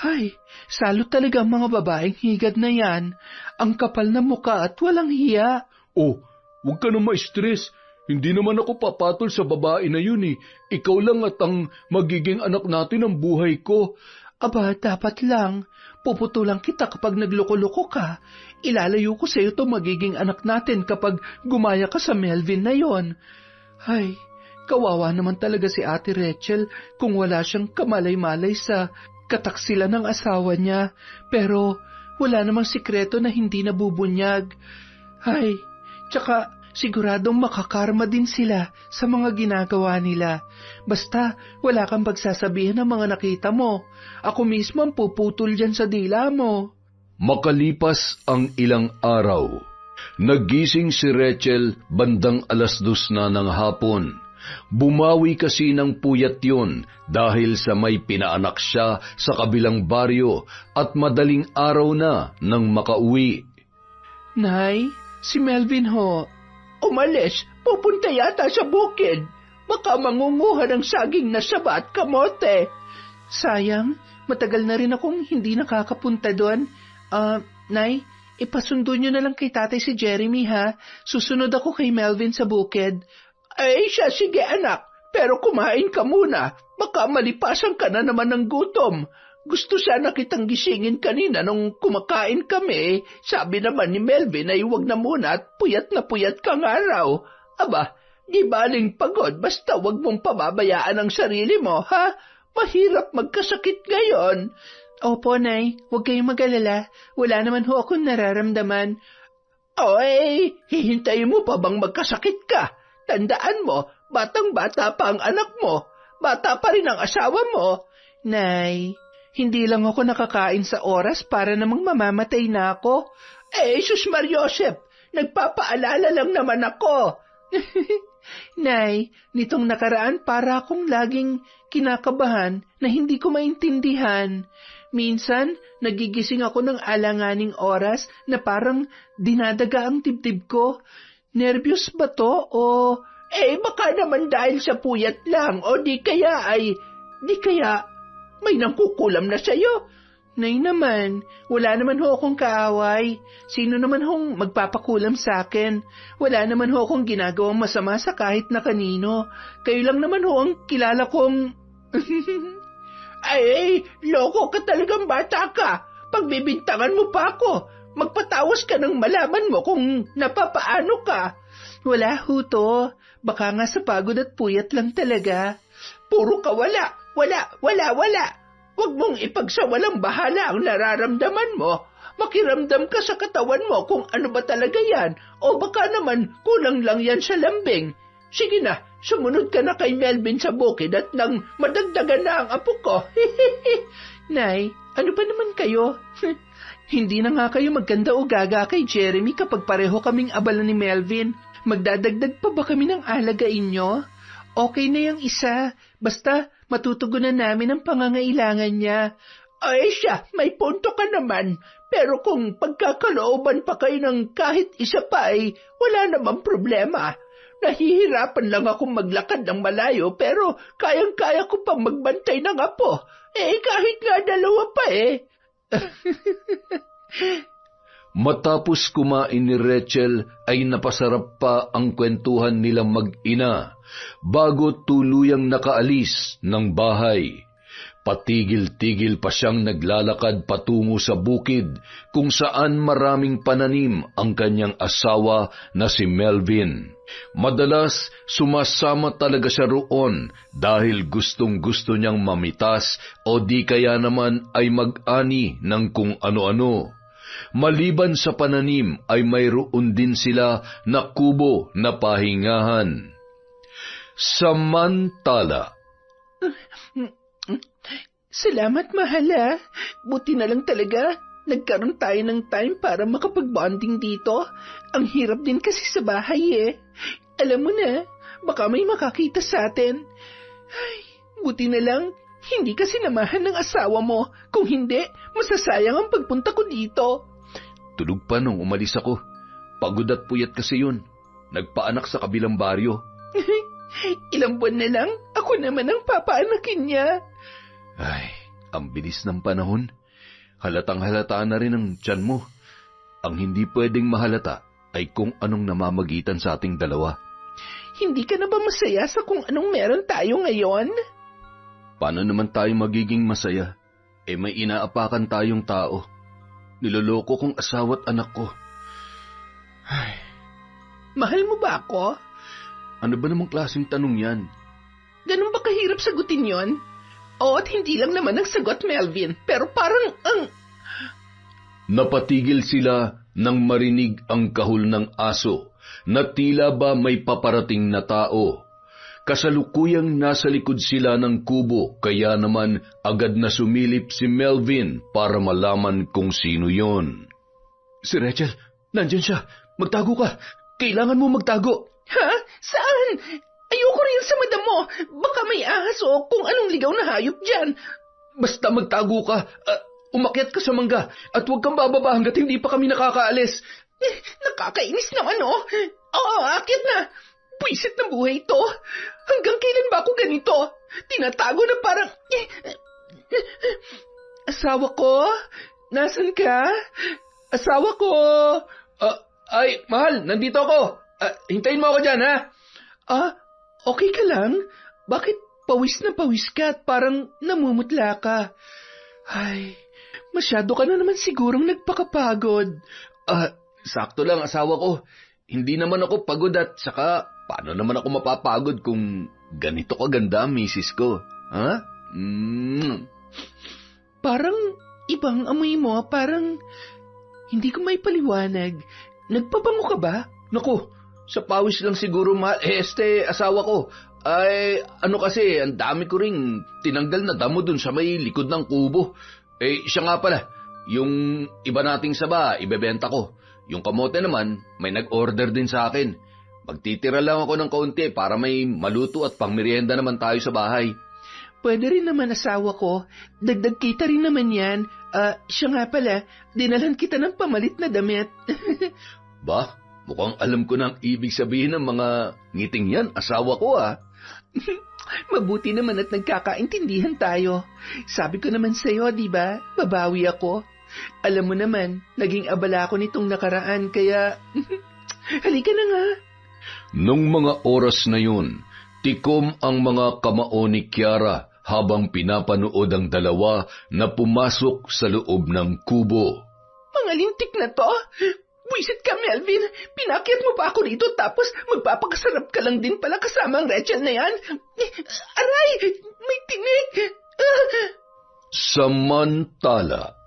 Ay, salot talaga ang mga babaeng higad na yan. Ang kapal na muka at walang hiya. Oh, huwag ka na ma-stress. Hindi naman ako papatol sa babae na yun eh. Ikaw lang at ang magiging anak natin ang buhay ko. Aba, dapat lang. Puputulan kita kapag nagloko-loko ka. Ilalayo ko sa iyo itong magiging anak natin kapag gumaya ka sa Melvin na yon. Ay, Kawawa naman talaga si Ate Rachel kung wala siyang kamalay-malay sa kataksilan ng asawa niya. Pero wala namang sikreto na hindi nabubunyag. Ay, tsaka siguradong makakarma din sila sa mga ginagawa nila. Basta wala kang pagsasabihin ng mga nakita mo. Ako mismo ang puputol dyan sa dila mo. Makalipas ang ilang araw, nagising si Rachel bandang 2:00 na ng hapon. Bumawi kasi ng puyat yun dahil sa may pinaanak siya sa kabilang baryo at madaling araw na nang makauwi. Nay, si Melvin ho. Umalis, pupunta yata sa bukid. Baka mangunguha ng saging na saba at kamote. Sayang, matagal na rin akong hindi nakakapunta doon. Nay, ipasundo niyo na lang kay tatay si Jeremy ha. Susunod ako kay Melvin sa bukid. Ay siya, sige anak, pero kumain ka muna. Baka malipasan ka na naman ng gutom. Gusto sana kitang gisingin kanina nung kumakain kami. Sabi naman ni Melvin ay huwag na muna at puyat na puyat kang araw. Aba, di baling pagod, basta huwag mong pababayaan ang sarili mo, ha? Mahirap magkasakit ngayon. Opo, Nay. Huwag kayong mag-alala. Wala naman ho akong nararamdaman. Oy, hihintayin mo pa bang magkasakit ka? Tandaan mo, batang-bata pa ang anak mo. Bata pa rin ang asawa mo. Nay, hindi lang ako nakakain sa oras para namang mamamatay na ako. Jesus Mariosep, nagpapaalala lang naman ako. Nay, nitong nakaraan para akong laging kinakabahan na hindi ko maintindihan. Minsan, nagigising ako ng alanganing oras na parang dinadaga ang dibdib ko. Nervyos ba to o... baka naman dahil sa puyat lang o di kaya may nangkukulam na sa'yo. Nay naman, wala naman ho akong kaaway. Sino naman hong magpapakulam sa akin? Wala naman ho akong ginagawang masama sa kahit na kanino. Kayo lang naman ho ang kilala kong... Loko ka talagang bata ka. Pagbibintangan mo pa ako. Magpatawas ka nang malaman mo kung napapaano ka. Wala ho to. Baka nga sa pagod at puyat lang talaga. Puro ka wala. Huwag mong ipagsawalang bahala ang nararamdaman mo. Makiramdam ka sa katawan mo kung ano ba talaga yan. O baka naman kulang lang yan sa lambing. Sige na, sumunod ka na kay Melvin sa bukid at nang madagdagan na ang apo ko. Nay, ano ba naman kayo? Hindi na nga kayo magkanda o gaga kay Jeremy kapag pareho kaming abala ni Melvin. Magdadagdag pa ba kami ng alagain nyo? Okay na yung isa, basta matutugunan namin ang pangangailangan niya. Ay siya, may punto ka naman. Pero kung pagkakalooban pa kayo ng kahit isa pa wala namang problema. Nahihirapan lang akong maglakad ng malayo pero kayang-kaya ko pang magbantay ng apo. Kahit nga 2 pa Matapos kumain ni Rachel ay napasarap pa ang kwentuhan nilang mag-ina bago tuluyang nakaalis ng bahay. Patigil-tigil pa siyang naglalakad patungo sa bukid kung saan maraming pananim ang kanyang asawa na si Melvin. Madalas sumasama talaga siya roon dahil gustong-gusto niyang mamitas o di kaya naman ay mag-ani ng kung ano-ano. Maliban sa pananim ay mayroon din sila na kubo na pahingahan. Samantala, Salamat, mahala. Buti na lang talaga. Nagkaroon tayo ng time para makapag-bonding dito. Ang hirap din kasi sa bahay Alam mo na, baka may makakita sa atin. Ay, buti na lang, hindi ka sinamahan ng asawa mo. Kung hindi, masasayang ang pagpunta ko dito. tulog pa nung umalis ako. Pagod at puyat kasi yun. Nagpaanak sa kabilang baryo. Ilang buwan na lang, ako naman ang papaanakin niya. Ay, ang bilis ng panahon. Halatang-halata na rin ang tiyan mo. Ang hindi pwedeng mahalata ay kung anong namamagitan sa ating dalawa. Hindi ka na ba masaya sa kung anong meron tayo ngayon? Paano naman tayo magiging masaya? May inaapakan tayong tao. Niloloko kong asawa't anak ko. Ay. Mahal mo ba ako? Ano ba namang klaseng tanong yan? Ganun ba kahirap sagutin yon? Oo, at hindi lang naman ang sagot, Melvin. Pero parang Napatigil sila nang marinig ang kahul ng aso na tila ba may paparating na tao. Kasalukuyang nasa likod sila ng kubo, kaya naman agad na sumilip si Melvin para malaman kung sino yon. Si Rachel, nandyan siya. Magtago ka. Kailangan mo magtago. Ha? Saan? Ayoko rin sa madam mo. Baka may ahas o kung anong ligaw na hayop dyan. Basta magtago ka. Umakyat ka sa mangga at huwag kang bababa hanggat hindi pa kami nakakaalis. Nakakainis naman, oh. Oo, akit na. Puwisit ng buhay ito. Hanggang kailan ba ako ganito? Tinatago na parang... Asawa ko? Nasaan ka? Asawa ko? Ay, mahal, nandito ako. Hintayin mo ako dyan, ha? Okay ka lang? Bakit pawis na pawis ka at parang namumutla ka? Ay, masyado ka na naman sigurong nagpakapagod. Sakto lang, asawa ko. Hindi naman ako pagod at saka paano naman ako mapapagod kung ganito kaganda, misis ko? Ha? Parang ibang amoy mo, parang hindi ko may paliwanag. Nagpabango ka ba? Naku, sa pawis lang siguro, mahal. Asawa ko. Ay, ano kasi, ang dami ko ring tinanggal na damo dun sa may likod ng kubo. Siya nga pala, yung iba nating saba, ibebenta ko. Yung kamote naman, may nag-order din sa akin. Magtitira lang ako ng kaunti para may maluto at pangmerienda naman tayo sa bahay. Pwede rin naman, asawa ko. Dagdag kita rin naman yan. Siya nga pala, dinalhan kita ng pamalit na damit. Ba, mukhang alam ko na ang ibig sabihin ng mga ngiting yan, asawa ko Mabuti naman at nagkakaintindihan tayo. Sabi ko naman sa'yo, di ba? Babawi ako. Alam mo naman, naging abala ako nitong nakaraan, kaya... Halika na nga. Nung mga oras na yun, tikom ang mga kamao ni Kiara habang pinapanood ang dalawa na pumasok sa loob ng kubo. Mga lintik na to? Buisit ka, Melvin. Pinakyat mo pa ako dito tapos magpapakasarap ka lang din pala kasama ang Rachel na yan. Aray! May tinik! Samantala.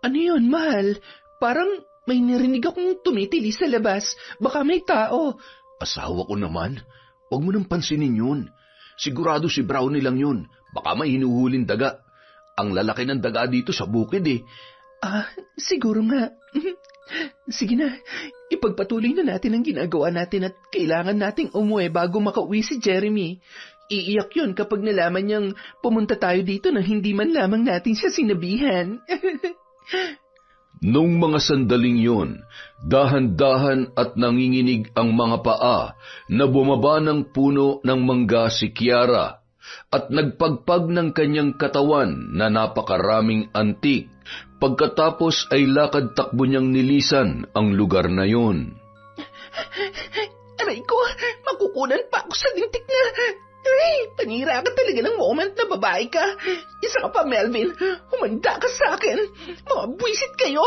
Ano yun, mahal? Parang may narinig akong tumitili sa labas. Baka may tao. Asawa ko naman. Huwag mo nang pansinin yun. Sigurado si Brownie lang yun. Baka may hinuhulin daga. Ang lalaki ng daga dito sa bukid Siguro nga. Sige na, ipagpatuloy na natin ang ginagawa natin at kailangan nating umuwi bago makauwi si Jeremy. Iiyak yun kapag nalaman niyang pumunta tayo dito nang hindi man lamang natin siya sinabihan. Nung mga sandaling yun, dahan-dahan at nanginginig ang mga paa na bumaba ng puno ng mangga si Kiara at nagpagpag ng kanyang katawan na napakaraming antik. Pagkatapos ay lakad-takbo niyang nilisan ang lugar na yun. Aray ko, makukunan pa ako sa lintik na... Ay, panira ka talaga ng moment na babae ka. Isa ka pa, Melvin. Humanda ka sa akin. Mga buwisit kayo.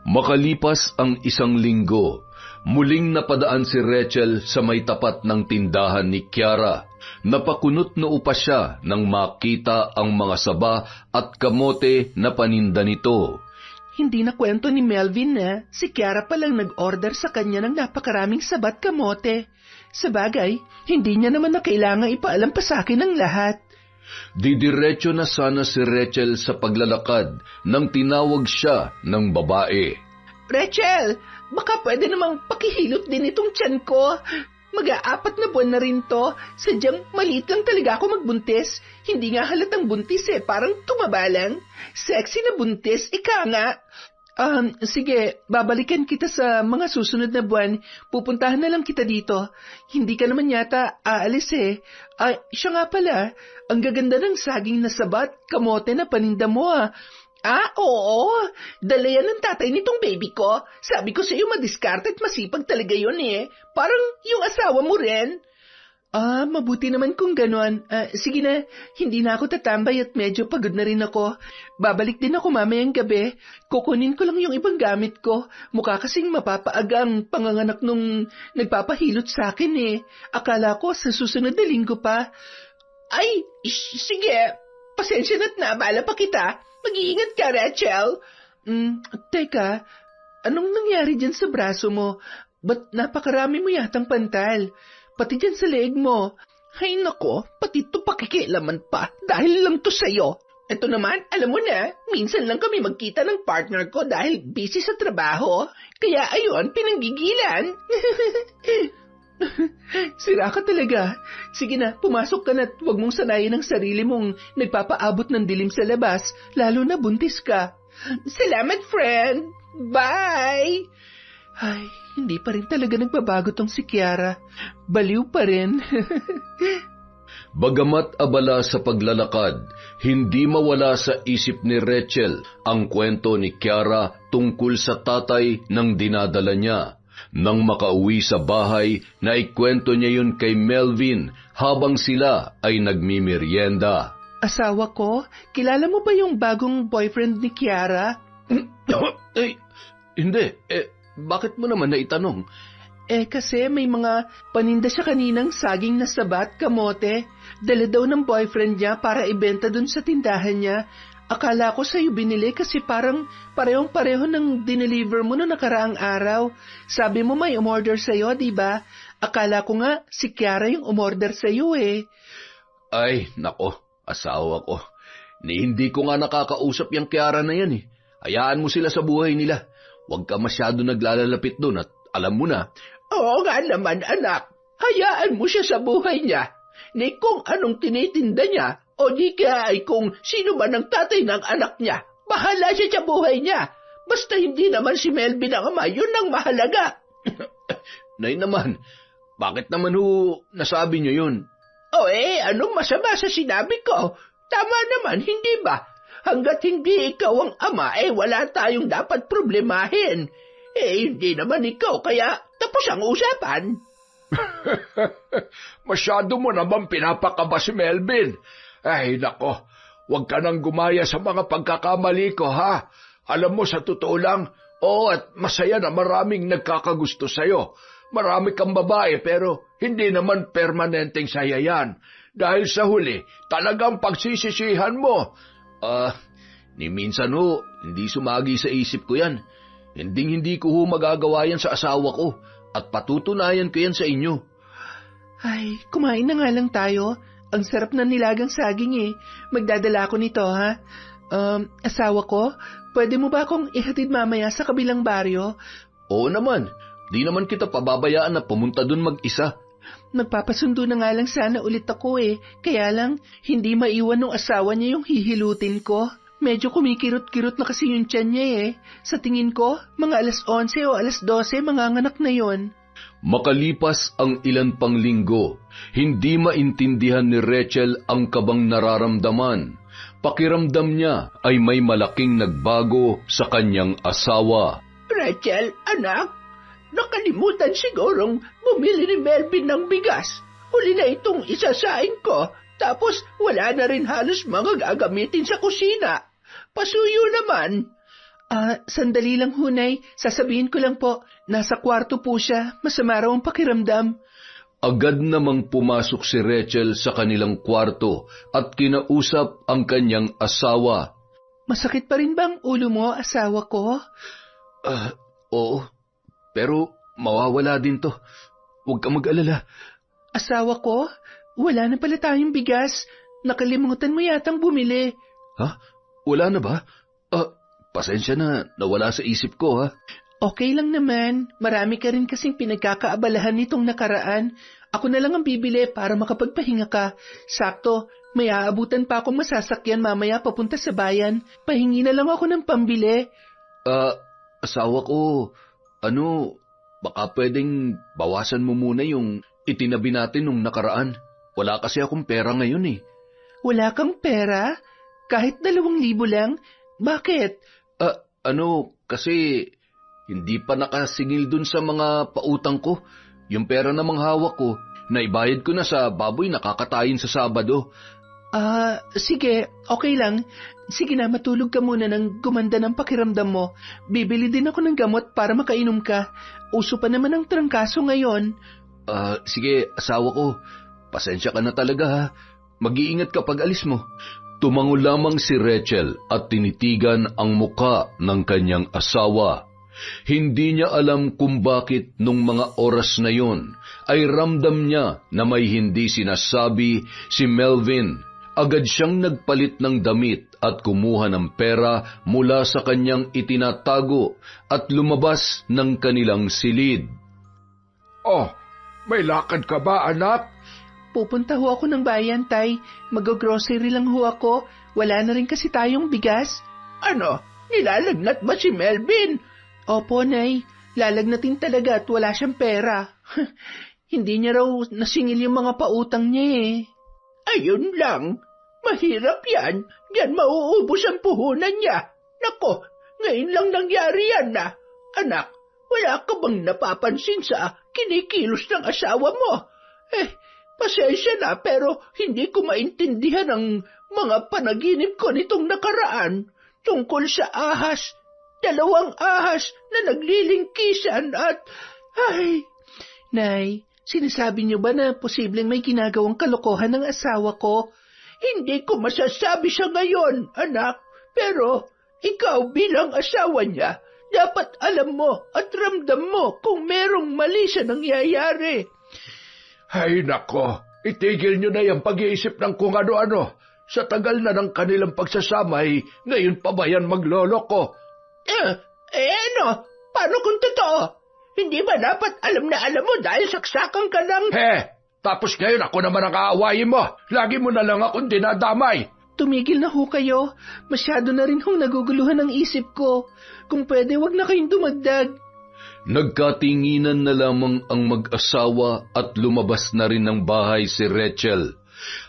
Makalipas ang isang linggo, muling napadaan si Rachel sa may tapat ng tindahan ni Kiara. Napakunot noo pa siya nang makita ang mga saba at kamote na paninda nito. Hindi na kwento ni Melvin na si Kiara palang nag-order sa kanya ng napakaraming sabat kamote. Sabagay, hindi niya naman na kailangang ipaalam pa sa akin ang lahat. Didiretso na sana si Rachel sa paglalakad nang tinawag siya ng babae. Rachel, baka pwede namang pakihilot din itong tiyan ko. Mag-aapat na buwan na rin to. Sadyang maliit lang talaga ako magbuntis. Hindi nga halatang buntis parang tumaba lang. Sexy na buntis, ika nga. Sige, babalikan kita sa mga susunod na buwan. Pupuntahan na lang kita dito. Hindi ka naman yata aalis siya nga pala. Ang gaganda ng saging na sabat, kamote na paninda mo oo. Dala yan ng tatay nitong baby ko. Sabi ko sa'yo madiskarte at masipag talaga yun Parang yung asawa mo rin. Mabuti naman kung ganon. Sige na, hindi na ako tatambay at medyo pagod na rin ako. Babalik din ako mamayang gabi. Kukunin ko lang yung ibang gamit ko. Mukha kasing mapapaaga ang panganganak nung nagpapahilot sa akin eh. Akala ko sa susunod na linggo pa. Ay, sige. Pasensya na't naabala pa kita. Mag-iingat ka, Rachel. Teka, anong nangyari dyan sa braso mo? Ba't napakarami mo yatang pantal? Pati dyan sa leeg mo. Ay nako, pati ito pakikialaman pa dahil lang to sa'yo. Ito naman, alam mo na, minsan lang kami magkita ng partner ko dahil busy sa trabaho. Kaya ayun, pinanggigilan. Sira ka talaga. Sige na, pumasok ka na't huwag mong sanayin ang sarili mong nagpapaabot ng dilim sa labas, lalo na buntis ka. Salamat, friend. Bye! Ay, hindi pa rin talaga nagbabago tong si Kiara. Baliw pa rin. Bagamat abala sa paglalakad, hindi mawala sa isip ni Rachel ang kwento ni Kiara tungkol sa tatay ng dinadala niya. Nang makauwi sa bahay, naikwento niya yun kay Melvin habang sila ay nagmimerienda. Asawa ko, kilala mo ba yung bagong boyfriend ni Kiara? Hindi. Bakit mo naman naitanong? Kasi may mga paninda siya kaninang saging na sabat, kamote. Dala daw ng boyfriend niya para ibenta dun sa tindahan niya. Akala ko sa'yo binili kasi parang parehong-pareho ng dineliver mo noong nakaraang araw. Sabi mo may umorder sa'yo, di ba? Akala ko nga si Kiara yung umorder sa'yo eh. Ay, nako, asawa ko. Hindi ko nga nakakausap yung Kiara na yan eh. Hayaan mo sila sa buhay nila. Huwag ka masyado naglalalapit doon at alam mo na. Oo nga naman, anak. Hayaan mo siya sa buhay niya. Ni kung anong tinitinda niya o di kaya ay kung sino man ang tatay ng anak niya. Bahala siya sa buhay niya. Basta hindi naman si Melvin ang ama, yun ang mahalaga. Nay naman, bakit naman nasabi niyo yun? Anong masama sa sinabi ko? Tama naman, hindi ba? Hanggat hindi ikaw ang ama, wala tayong dapat problemahin. Hindi naman ikaw, kaya tapos ang usapan. Masyado mo naman pinapakaba si Melvin. Ay, nako, huwag ka nang gumaya sa mga pagkakamali ko, ha? Alam mo, sa totoo lang, at masaya na maraming nagkakagusto sa'yo. Marami kang babae, pero hindi naman permanenteng saya yan. Dahil sa huli, talagang pagsisisihan mo. Ni minsan hindi sumagi sa isip ko yan. Hindi ko magagawa yan sa asawa ko at patutunayan ko yan sa inyo. Ay, kumain na nga lang tayo. Ang sarap na nilagang saging eh. Magdadala ako nito ha. Asawa ko, pwede mo ba akong ihatid mamaya sa kabilang baryo? Oo naman, di naman kita pababayaan na pumunta dun mag-isa. Magpapasundo na nga lang sana ulit ako eh. Kaya lang, hindi maiwan ng asawa niya yung hihilutin ko. Medyo kumikirot-kirot na kasi yung tiyan niya eh. Sa tingin ko, mga alas 11 o alas 12, manganganak na yon. Makalipas ang ilan pang linggo, hindi maintindihan ni Rachel ang kabang nararamdaman. Pakiramdam niya ay may malaking nagbago sa kanyang asawa. Rachel, anak, nakalimutan sigurong bumili ni Melvin ng bigas. Huli na itong isasain ko. Tapos wala na rin halos mga gagamitin sa kusina. Pasuyo naman. Sandali lang hunay. Sasabihin ko lang po, nasa kwarto po siya. Masama raw ang pakiramdam. Agad namang pumasok si Rachel sa kanilang kwarto at kinausap ang kanyang asawa. Masakit pa rin ba ang ulo mo, asawa ko? Oo, pero mawawala din to. Huwag ka mag-alala. Asawa ko? Wala na pala tayong bigas. Nakalimutan mo yatang bumili. Ha? Wala na ba? Pasensya na, nawala sa isip ko ha. Okay lang naman. Marami ka rin kasing pinagkakaabalahan nitong nakaraan. Ako na lang ang bibili para makapagpahinga ka. Sakto, may aabutan pa akong masasakyan mamaya papunta sa bayan. Pahingi na lang ako ng pambili. Asawa ko, baka pwedeng bawasan mo muna yung itinabi natin nung nakaraan. Wala kasi akong pera ngayon eh. Wala kang pera? Kahit 2,000 lang? Bakit? Kasi hindi pa nakasingil dun sa mga pautang ko. Yung pera namang hawak ko, Naibayad ko na sa baboy na kakatayin sa Sabado. Sige, okay lang. Sige na, matulog ka muna nang gumanda ng pakiramdam mo. Bibili din ako ng gamot para makainom ka. Uso pa naman ang trangkaso ngayon. Sige, asawa ko. Pasensya ka na talaga ha. Mag-iingat ka pag alis mo. Tumango lamang si Rachel at tinitigan ang muka ng kanyang asawa. Hindi niya alam kung bakit nung mga oras na yon ay ramdam niya na may hindi sinasabi si Melvin. Agad siyang nagpalit ng damit at kumuha ng pera mula sa kanyang itinatago at lumabas ng kanilang silid. Oh, may lakad ka ba, anak? Pupunta ho ako ng bayan, Tay. Mag-grocery lang ho ako. Wala na rin kasi tayong bigas. Ano? Nilalagnat ba si Melvin? Opo, Nay. Lalagnatin talaga at wala siyang pera. Hindi niya raw nasingil yung mga pautang niya eh. Ayun lang. Mahirap yan. Yan mauubos ang puhunan niya. Nako, ngayon lang nangyari yan na. Anak, wala ka bang napapansin sa kinikilos ng asawa mo? Pasensya na pero hindi ko maintindihan ang mga panaginip ko nitong nakaraan tungkol sa ahas. 2 ahas na naglilingkisan at... Nay, sinasabi niyo ba na posibleng may ginagawang kalokohan ng asawa ko? Hindi ko masasabi sa ngayon, anak. Pero ikaw bilang asawa niya, dapat alam mo at ramdam mo kung merong mali sa nangyayari. Ay nako, itigil nyo na yung pag-iisip ng kung ano-ano. Sa tagal na ng kanilang pagsasamay, ngayon pa ba yan magloloko? Ano? Paano kung totoo? Hindi ba dapat alam na alam mo dahil saksakan ka lang? Tapos ngayon ako naman ang aawayin mo. Lagi mo na lang akong dinadamay. Tumigil na ho kayo. Masyado na rin hong naguguluhan ang isip ko. Kung pwede, wag na kayong dumagdag. Nagkatinginan na lamang ang mag-asawa at lumabas na rin ng bahay si Rachel.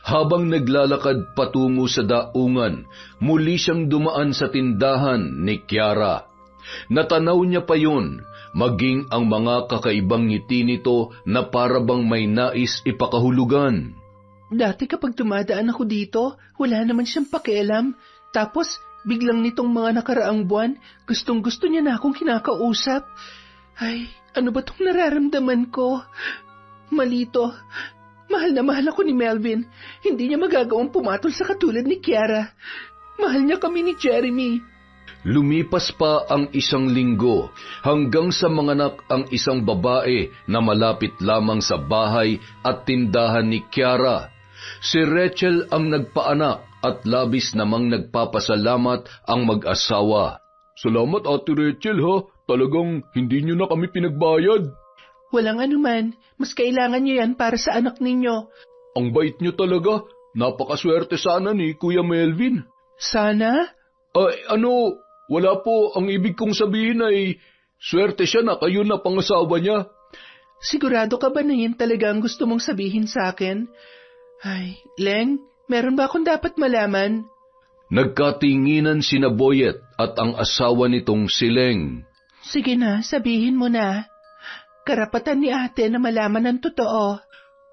Habang naglalakad patungo sa daungan, muli siyang dumaan sa tindahan ni Kiara. Natanaw niya pa yun, maging ang mga kakaibang ngiti nito na para bang may nais ipakahulugan. Dati kapag dumadaan ako dito, wala naman siyang pakialam. Tapos, biglang nitong mga nakaraang buwan, gustong-gusto niya na akong kinakausap. Ay, ano ba itong nararamdaman ko? Malito. Mahal na mahal ako ni Melvin. Hindi niya magagawang pumatol sa katulad ni Kiara. Mahal niya kami ni Jeremy. Lumipas pa ang 1 linggo hanggang sa manganak ang isang babae na malapit lamang sa bahay at tindahan ni Kiara. Si Rachel ang nagpaanak at labis namang nagpapasalamat ang mag-asawa. Salamat Ate Rachel ha, talagang hindi niyo na kami pinagbayad. Walang anuman, mas kailangan niyo yan para sa anak ninyo. Ang bait niyo talaga, napakaswerte sana ni Kuya Melvin. Sana? Wala po, ang ibig kong sabihin ay swerte siya na kayo na pangasawa niya. Sigurado ka ba na yan talaga ang gusto mong sabihin sa akin? Ay, Leng, meron ba akong dapat malaman? Nagkatinginan sina Boyet at ang asawa nitong si Leng. Sige na, sabihin mo na. Karapatan ni ate na malaman ang totoo.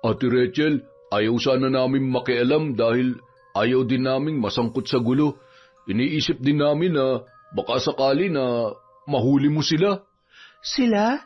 Ate Rachel, ayaw sana namin makialam dahil ayaw din naming masangkot sa gulo. Iniisip din namin na baka sakali na mahuli mo sila. Sila?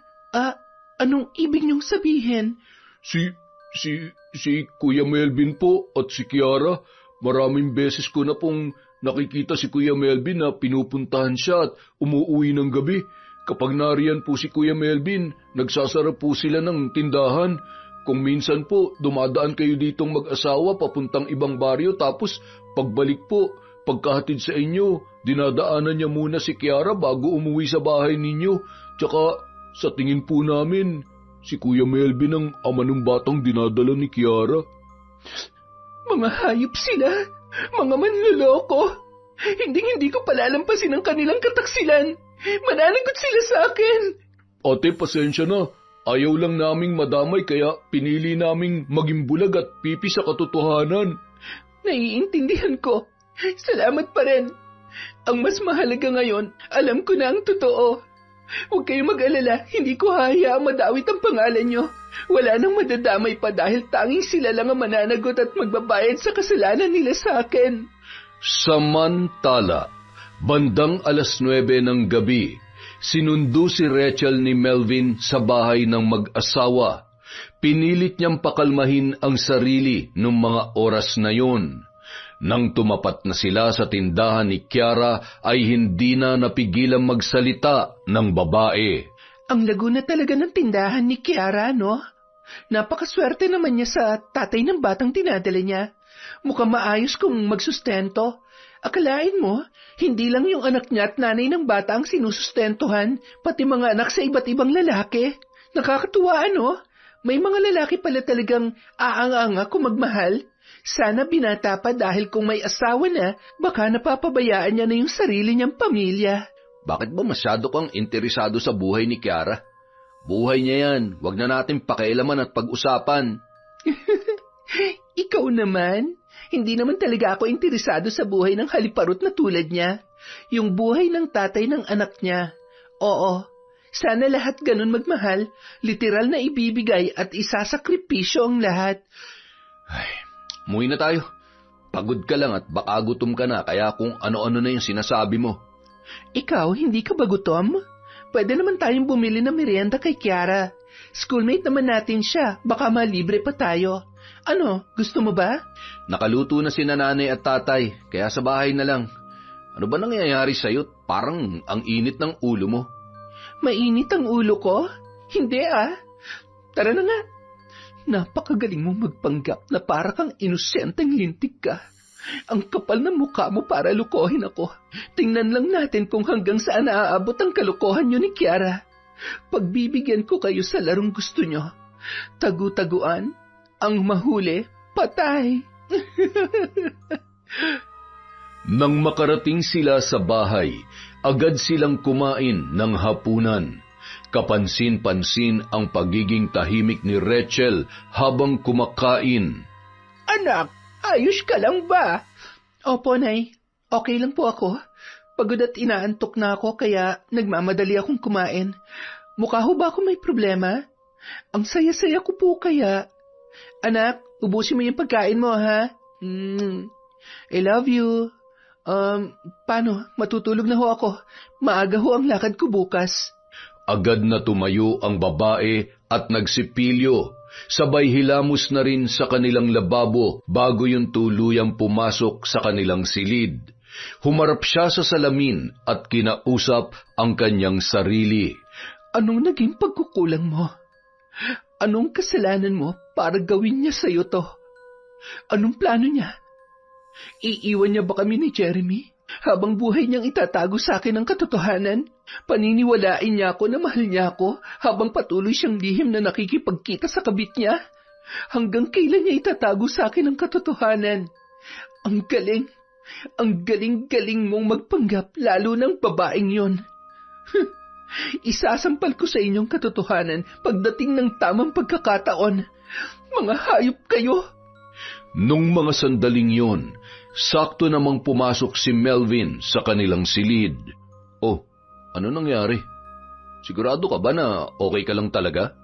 Anong ibig niyong sabihin? Si Kuya Melvin po at si Kiara, maraming beses ko na pong nakikita si Kuya Melvin na pinupuntahan siya at umuuwi ng gabi. Kapag nariyan po si Kuya Melvin, nagsasara po sila ng tindahan. Kung minsan po, dumadaan kayo ditong mag-asawa papuntang ibang baryo tapos pagbalik po, pagkahatid sa inyo, dinadaanan niya muna si Kiara bago umuwi sa bahay ninyo. Tsaka sa tingin po namin, si Kuya Melvin ang ama ng batang dinadala ni Kiara. Mga hayop sila, mga manloloko. Hindi ko palalampasin ang kanilang kataksilan. Mananagot sila sa akin. Ate, pasensya na. Ayaw lang naming madamay kaya pinili naming maging bulag at pipi sa katotohanan. Naiintindihan ko. Salamat pa rin. Ang mas mahalaga ngayon, alam ko na ang totoo. Huwag kayong mag-alala, hindi ko hahayaang madawit ang pangalan nyo. Wala nang madadamay pa dahil tanging sila lang ang mananagot at magbabayad sa kasalanan nila sa akin. Samantala, bandang 9:00 ng gabi, sinundo si Rachel ni Melvin sa bahay ng mag-asawa. Pinilit niyang pakalmahin ang sarili noong mga oras na yun. Nang tumapat na sila sa tindahan ni Kiara ay hindi na napigilang magsalita ng babae. Ang lago na talaga ng tindahan ni Kiara, no? Napakaswerte naman niya sa tatay ng batang dinadala niya. Mukhang maayos kung magsustento. Akalain mo, hindi lang yung anak niya at nanay ng bata ang sinusustentuhan, pati mga anak sa iba't ibang lalaki. Nakakatuwa, ano? May mga lalaki pala talagang aang-anga kung magmahal. Sana binata pa dahil kung may asawa na, baka napapabayaan niya na yung sarili niyang pamilya. Bakit ba masyado kang interesado sa buhay ni Kiara? Buhay niya yan, wag na natin pakialaman at pag-usapan. Ikaw naman, hindi naman talaga ako interesado sa buhay ng haliparot na tulad niya. Yung buhay ng tatay ng anak niya. Oo, sana lahat ganun magmahal, literal na ibibigay at isasakripisyo ang lahat. Ay, umuwi na tayo. Pagod ka lang at baka gutom ka na kaya kung ano-ano na yung sinasabi mo. Ikaw, hindi ka ba gutom? Pwede naman tayong bumili ng merienda kay Kiara. Schoolmate naman natin siya, baka malibre pa tayo. Ano, gusto mo ba? Nakaluto na si nanay at tatay, kaya sa bahay na lang. Ano ba nangyayari sa'yo? Parang ang init ng ulo mo. Mainit ang ulo ko? Hindi ah. Tara na nga. Napakagaling mong magpanggap na para kang inosenteng lintik ka. Ang kapal ng mukha mo para lukohin ako. Tingnan lang natin kung hanggang saan naaabot ang kalokohan niyo ni Kiara. Pagbibigyan ko kayo sa larong gusto niyo. Tagu-taguan, ang mahuli, patay. Nang makarating sila sa bahay, agad silang kumain ng hapunan. Kapansin-pansin ang pagiging tahimik ni Rachel habang kumakain. Anak, ayos ka lang ba? Opo, Nay. Okay lang po ako. Pagod at inaantok na ako kaya nagmamadali akong kumain. Mukha ho ba ako may problema? Ang saya-saya ko po kaya. Anak, ubusin mo yung pagkain mo, ha? I love you. Paano? Matutulog na ho ako. Maaga ho ang lakad ko bukas. Agad na tumayo ang babae at nagsipilyo. Sabay hilamos na rin sa kanilang lababo bago yung tuluyang pumasok sa kanilang silid. Humarap siya sa salamin at kinausap ang kanyang sarili. Anong naging pagkukulang mo? Anong kasalanan mo para gawin niya sa'yo to? Anong plano niya? Iiwan niya ba kami ni Jeremy? Habang buhay niyang itatago sa akin ang katotohanan, paniniwalain niya ako na mahal niya ako habang patuloy siyang lihim na nakikipagkita sa kabit niya. Hanggang kailan niya itatago sa akin ang katotohanan? Ang galing mong magpanggap lalo ng babaeng yon. Isasampal ko sa inyong katotohanan pagdating ng tamang pagkakataon. Mga hayop kayo! Nung mga sandaling yon, sakto namang pumasok si Melvin sa kanilang silid. Oh, ano nangyari? Sigurado ka ba na okay ka lang talaga?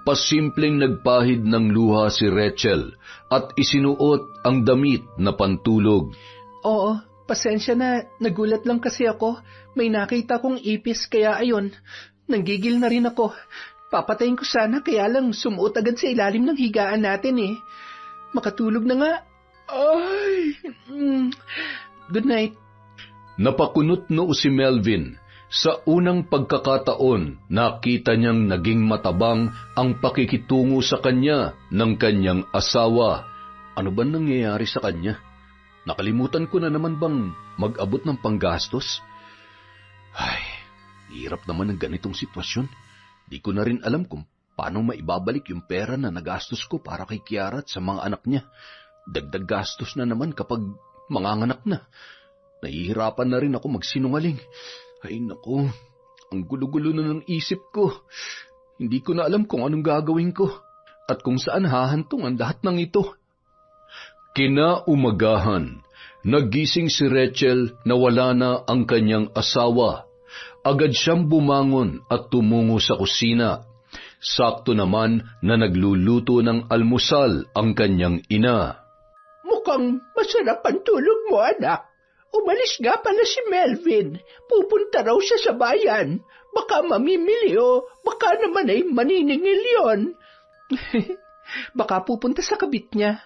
Pasimpleng nagpahid ng luha si Rachel at isinuot ang damit na pantulog. Oo, pasensya na, nagulat lang kasi ako. May nakita kong ipis kaya ayon, nanggigil na rin ako. Papatayin ko sana kaya lang sumuot agad sa ilalim ng higaan natin eh. Makatulog na nga. Ay! Good night. Napakunot noo si Melvin. Sa unang pagkakataon, nakita niyang naging matabang ang pakikitungo sa kanya ng kanyang asawa. Ano ba nangyayari sa kanya? Nakalimutan ko na naman bang mag-abot ng panggastos? Ay, hirap naman ng ganitong sitwasyon. Di ko na rin alam kung paano maibabalik yung pera na nagastos ko para kay Kiara at sa mga anak niya. Dagdag gastos na naman kapag manganganak na. Nahihirapan na rin ako magsinungaling. Ay naku, ang gulo-gulo na ng isip ko. Hindi ko na alam kung anong gagawin ko at kung saan hahantong ang lahat ng ito. Kinaumagahan, nagising si Rachel na wala na ang kanyang asawa. agad siyang bumangon at tumungo sa kusina. Sakto naman na nagluluto ng almusal ang kanyang ina. Mukhang masarap ang tulog mo, anak. Umalis nga pala si Melvin. Pupunta raw siya sa bayan. Baka mamimili o baka naman ay maniningil yon. Baka pupunta sa kabit niya.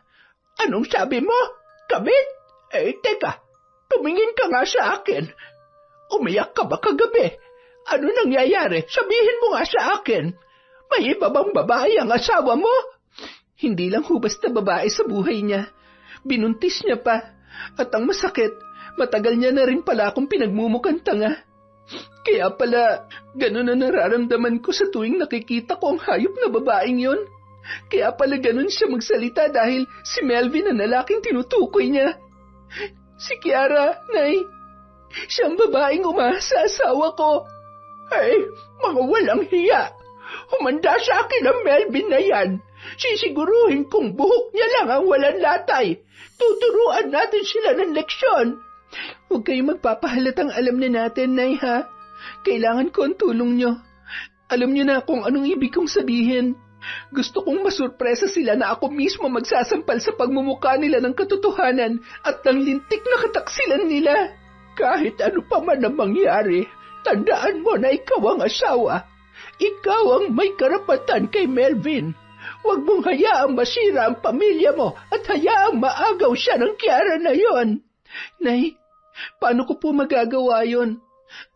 Anong sabi mo? Kabit? Teka. Tumingin ka nga sa akin. Umiyak ka ba kagabi? Ano nangyayari? Sabihin mo nga sa akin. May iba bang babae ang asawa mo? Hindi lang ho basta babae sa buhay niya. Binuntis niya pa. At ang masakit, matagal niya na rin pala akong pinagmumukhang tanga. Kaya pala, ganun na nararamdaman ko sa tuwing nakikita ko ang hayop na babaeng yon. Kaya pala ganun siya magsalita dahil si Melvin ang lalaking tinutukoy niya. Si Kiara, Nay. Siyang babaeng umasa sa asawa ko. Ay, mga walang hiya. Humanda sa akin ang Melvin na yan. Sisiguruhin kong buhok niya lang ang walang latay. Tuturuan natin sila ng leksyon. Huwag kayong magpapahalatang alam na natin, Nay, ha? Kailangan ko ang tulong niyo. Alam niyo na kung anong ibig kong sabihin. Gusto kong masurpresa sila na ako mismo magsasampal sa pagmumukha nila ng katotohanan at ng lintik na kataksilan nila. Kahit ano pa man ang mangyari, tandaan mo na ikaw ang asawa. Ikaw ang may karapatan kay Melvin. Huwag mong hayaang masira ang pamilya mo at hayaang maagaw siya ng Kiara na yon. Nay, paano ko po magagawa yon?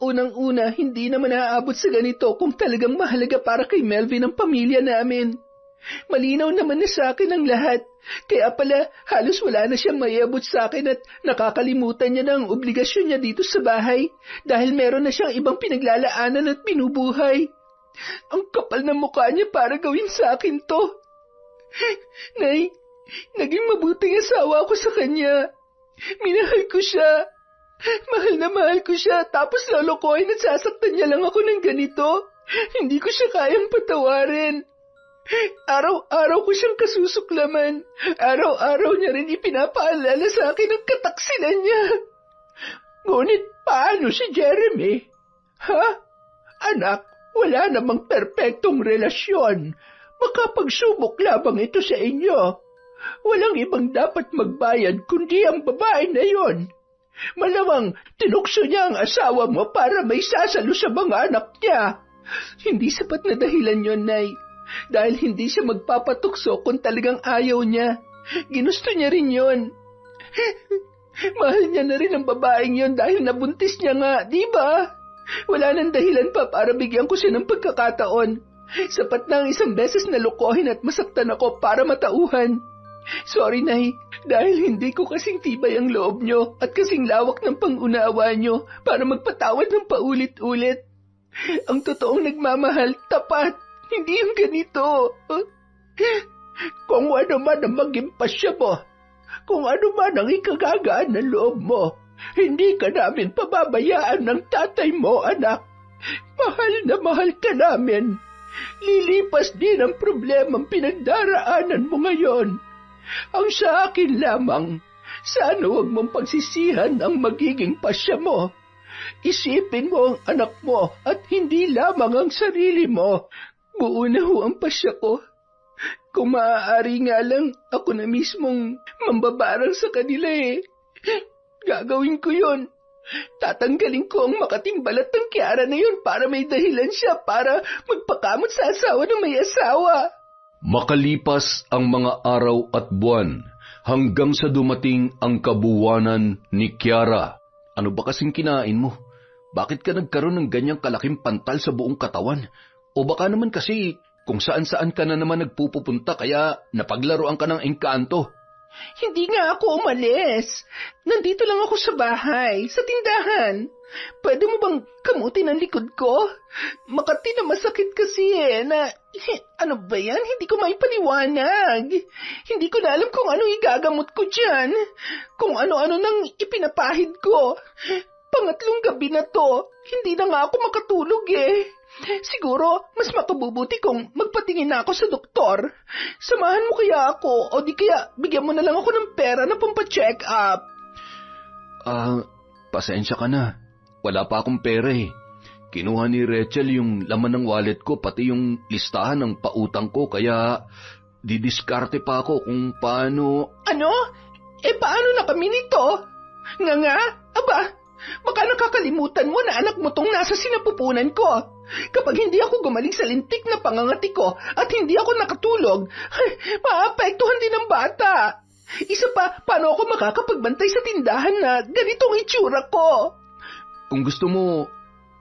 Unang-una, hindi naman naaabot sa ganito kung talagang mahalaga para kay Melvin ang pamilya namin. Malinaw naman na sa akin ang lahat. Kaya pala, halos wala na siyang maiabot sa akin at nakakalimutan niya na ang obligasyon niya dito sa bahay dahil meron na siyang ibang pinaglalaanan at binubuhay. Ang kapal ng mukha niya para gawin sa akin to. Nay, naging mabuting asawa ko sa kanya. Minahal ko siya. Mahal na mahal ko siya tapos lolokohin at sasaktan niya lang ako ng ganito. Hindi ko siya kayang patawarin. Araw-araw ko siyang kasusuklaman. Araw-araw niya rin ipinapaalala sa akin ang kataksilan niya. Ngunit paano si Jeremy? Ha? Anak, wala namang perpektong relasyon. Makapagsubok labang ito sa inyo. Walang ibang dapat magbayad kundi ang babae na yon. Malamang tinukso niya ang asawa mo para may sasalo sa mga anak niya. Hindi sapat na dahilan yon, Nay. Dahil hindi siya magpapatukso kung talagang ayaw niya. Ginusto niya rin yon. Mahal niya na rin ang babaeng yon dahil nabuntis niya nga, di ba? Wala nang dahilan pa para bigyan ko siya ng pagkakataon. Sapat na ang isang beses na lukohin at masaktan ako para matauhan. Sorry, Nay, dahil hindi ko kasing tibay ang loob niyo at kasing lawak ng pangunawa niyo para magpatawad ng paulit-ulit. Ang totoong nagmamahal, tapat, hindi yung ganito. Kung ano man ang maging pasya mo, kung ano man ang ikagagaan ng loob mo, hindi ka namin pababayaan ng tatay mo, anak. Mahal na mahal ka namin. Lilipas din ang problemang pinagdaraanan mo ngayon. Ang sa akin lamang, sana huwag mong pagsisihan ang magiging pasya mo. Isipin mo ang anak mo at hindi lamang ang sarili mo. Buo na ho ang pasya ko. Kung maaari nga lang, ako na mismong mambabarang sa kanila eh. Gagawin ko yon. Tatanggalin ko ang makatimbalat ng Kiara na yun para may dahilan siya para magpakamot sa asawa ng may asawa. Makalipas ang mga araw at buwan hanggang sa dumating ang kabuwanan ni Kiara. Ano ba kasing kinain mo? Bakit ka nagkaroon ng ganyang kalaking pantal sa buong katawan? O baka naman kasi kung saan-saan ka na naman nagpupunta kaya napaglaruan ka ng engkanto. Hindi nga ako umalis. Nandito lang ako sa bahay, sa tindahan. Pwede mo bang kamutin ang likod ko? Makati na masakit kasi ano ba yan? Hindi ko maipaliwanag. Hindi ko na alam kung anong igagamot ko dyan. Kung ano-ano nang ipinapahid ko. Pangatlong gabi na to, hindi na nga ako makatulog eh. Siguro, mas makabubuti kung magpatingin na ako sa doktor. Samahan mo kaya ako o di kaya bigyan mo na lang ako ng pera na pampa-check up. Pasensya ka na. Wala pa akong pera eh. Kinuha ni Rachel yung laman ng wallet ko, pati yung listahan ng pautang ko, kaya didiskarte pa ako kung paano... Ano? Paano na kami nito? Nga? Aba, baka nakakalimutan mo na anak mo tong nasa sinapupunan ko. Kapag hindi ako gumaling sa lintik na pangangati ko at hindi ako nakatulog, maapektuhan din ang bata. Isa pa, paano ako makakapagbantay sa tindahan na ganitong itsura ko? Kung gusto mo,